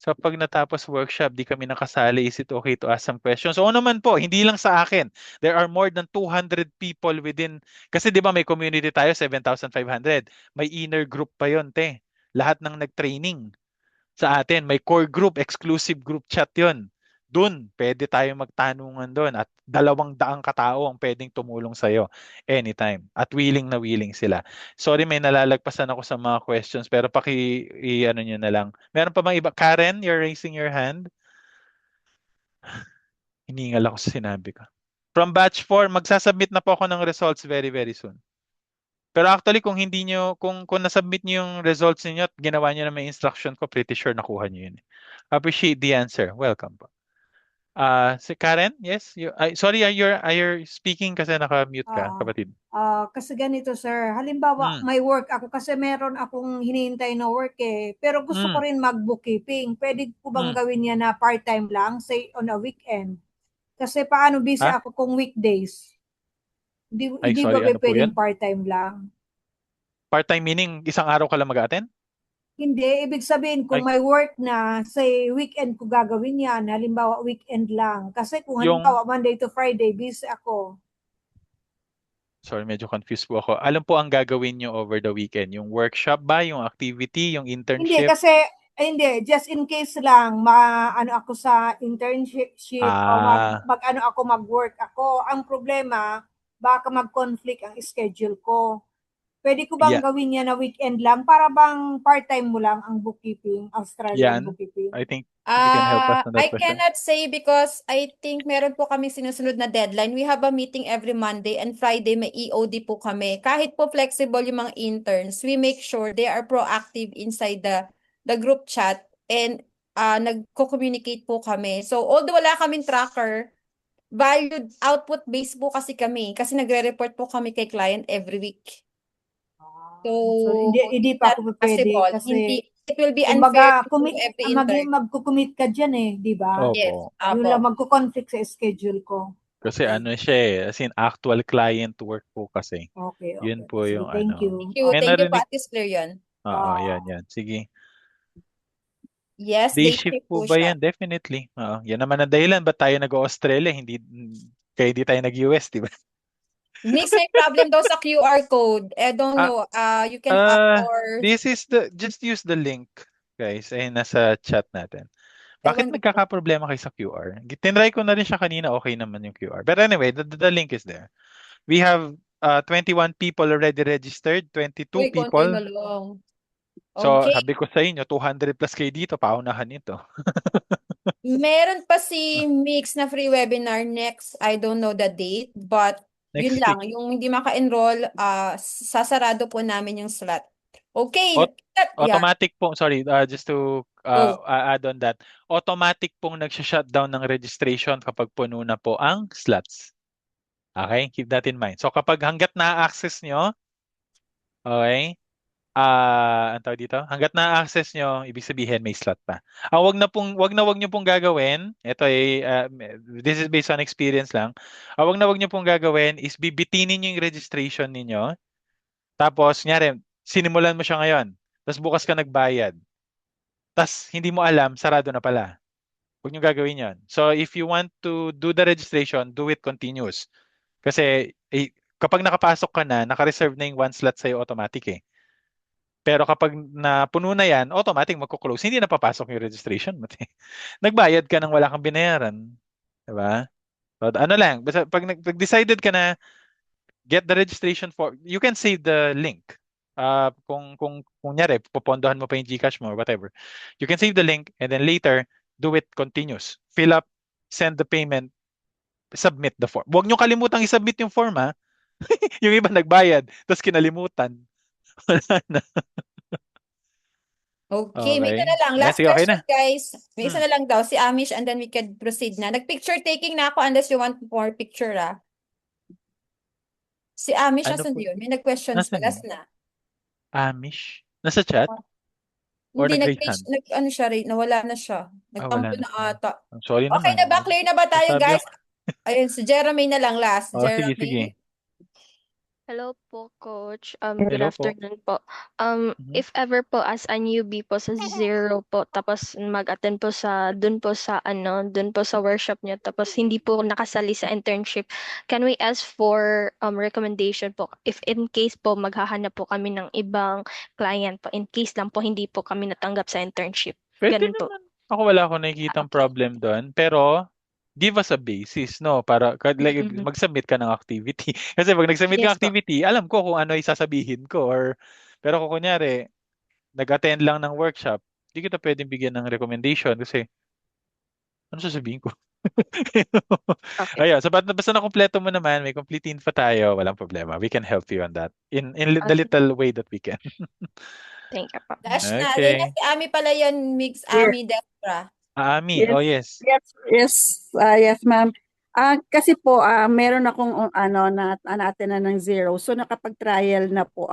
So pag natapos workshop, di kami nakasali, is it okay to ask some questions? Oo naman po, hindi lang sa akin. There are more than 200 people within, kasi di ba may community tayo, 7,500. May inner group pa yon, te. Lahat ng nag-training sa atin. May core group, exclusive group chat yon. Doon, pwede tayo magtanungan doon at 200 katao ang pwedeng tumulong sa'yo anytime. At willing na willing sila. Sorry, may nalalagpasan ako sa mga questions pero ano nyo na lang. Meron pa bang iba? Karen, you're raising your hand. Hiningal ako sa sinabi ko. From batch 4, magsasubmit na po ako ng results very, very soon. Pero actually, kung nasubmit niyo yung results niyo at ginawa niyo na may instruction ko, pretty sure nakuha niyo yun. Appreciate the answer. Welcome po. Si Karen, yes? Sorry, are you speaking kasi naka-mute ka, kapatid? Kasi ganito, sir. Halimbawa, may work ako kasi meron akong hinihintay na work eh. Pero gusto ko rin mag-bookkeeping. Pwede ko bang gawin niya na part-time lang, say on a weekend? Kasi paano busy ako kung weekdays? Hindi ba pwedeng part-time lang? Part-time meaning isang araw ka lang mag-attend? Hindi, ibig sabihin kung may work na, say, weekend ko gagawin yan, halimbawa weekend lang. Kasi kung halimbawa Monday to Friday, busy ako. Sorry, medyo confused po ako. Alam po ang gagawin nyo over the weekend? Yung workshop ba? Yung activity? Yung internship? Hindi, kasi, just in case lang, ako sa internship, o mag-work ako. Ang problema, baka mag-conflict ang schedule ko. Pwede ko bang gawin niya na weekend lang para bang part-time mo lang ang bookkeeping, Australian bookkeeping? I think you can help us on that I question. cannot say because I think meron po kami sinusunod na deadline. We have a meeting every Monday and Friday may EOD po kami. Kahit po flexible yung mga interns, we make sure they are proactive inside the group chat and nagko-communicate po kami. So although wala kaming tracker, valued output based po kasi kami kasi nagre-report po kami kay client every week. So hindi pa ako pwede kasi it will be unfair to every intern. Magko-commit ka dyan eh, di ba? Opo. Yes, Yun lang magko-conflict sa schedule ko. Kasi Okay. ano siya eh, as in actual client work po kasi. Okay, Yun okay. po Sige, yung thank ano. you. Thank you. May Thank you po, narinig, Ate Claire yun. oo, Ah, yan. Sige. Yes, Day day shift shift po po ba siya. yan? Definitely. Oo. Yan naman ang dahilan ba't tayo nag-Australia, kaya di tayo nag-US, di ba? Mix, may problem daw sa QR code. I don't Ah, know. You can ask or this is just use the link, guys. Ay, nasa chat natin. Bakit ewan ko po. nagkakaproblema kayo sa QR? Tinry ko na rin siya kanina, okay naman yung QR. But anyway, the link is there. We have 21 people already registered, 22 Uy, konti people. na lang. So, Okay. sabi ko sa inyo, 200 plus kayo dito, paunahan ito. Meron pa si Mix na free webinar next. I don't know the date, but yun Next lang. week. Yung hindi maka-enroll, sasarado po namin yung slot. Okay. Aut- Yeah. automatic pong, sorry, just to Go. add on that. Automatic pong nagsha-shutdown ng registration kapag puno na po ang slots. Okay? Keep that in mind. So, kapag hanggat na-access nyo, okay, ang tawag dito, hanggat na-access nyo, ibig sabihin may slot pa. Wag niyo pong gagawin. Ito ay this is based on experience lang. Wag niyo pong gagawin is bibitinin niyo yung registration ninyo. Tapos, nyari, sinimulan mo siya ngayon. Tapos bukas ka nagbayad. Tapos hindi mo alam, sarado na pala. Huwag niyo gagawin 'yon. So, if you want to do the registration, do it continuous. Kasi kapag nakapasok ka na, naka-reserve na yung one slot sa'yo automatic eh. Pero kapag napuno na yan, automatic magko-close. Hindi na papasok yung registration mo. Nagbayad ka nang wala kang binayaran. Diba? So, ano lang, basta pag decided ka na, get the registration for, you can save the link. Kung kunyari, pupondohan mo pa yung GCash mo or whatever. You can save the link and then later, do it continuous. Fill up, send the payment, submit the form. Huwag nyo kalimutang i-submit yung form ha. Yung iba nagbayad, tapos kinalimutan. Wala na. Okay, may isa Okay. na lang. Ayan, Last sige, okay question, na. guys. May isa Hmm. na lang daw, si Amish, and then we can proceed na. Nag-picture taking na ako unless you want more picture, ah. Si Amish, Ano asan po? yun? May nag-questions pa. Nasaan Last yun? na. Amish? Nasa chat? Or Hindi, nag-raise nag-page, hand? ano siya, nawala na siya. Wala Nagtampo na na siya. ata. Sorry Okay naman. na ba? Clear na ba tayo, Sabi guys? ako. Ayun, si Jeremy na lang last. Sige, sige. Jeremy. Hello po, Coach. Good Hello po. afternoon po. Mhm. If ever po as a newbie po sa zero po, tapos mag-attend po dun po sa workshop niyo, tapos hindi po nakasali sa internship, can we ask for recommendation po if in case po maghahanap po kami ng ibang client po, in case lang po hindi po kami natanggap sa internship. Pwede Ganun po. naman. Ako wala akong nakikitang Okay. problem doon. Pero, give us a basis, no? Para, like, Mm-mm. mag-submit ka ng activity. Kasi pag nag-submit ka ng Yes po. activity, alam ko kung ano isasabihin ko. Pero kung kunyari, nag-attend lang ng workshop, hindi kita pwedeng bigyan ng recommendation kasi, ano sasabihin ko? Okay. Ayun, so basta na kompleto mo naman, may complete info tayo, walang problema. We can help you on that. In the Okay. little way that we can. Thank you po. Last na. Okay. Ayun na si Ami pala yun, Mix Yes. Ami Destra. Ami, Yes. oh yes. Yes, yes, ma'am. Kasi po, meron akong na attend na ng zero. So, nakapag-trial na po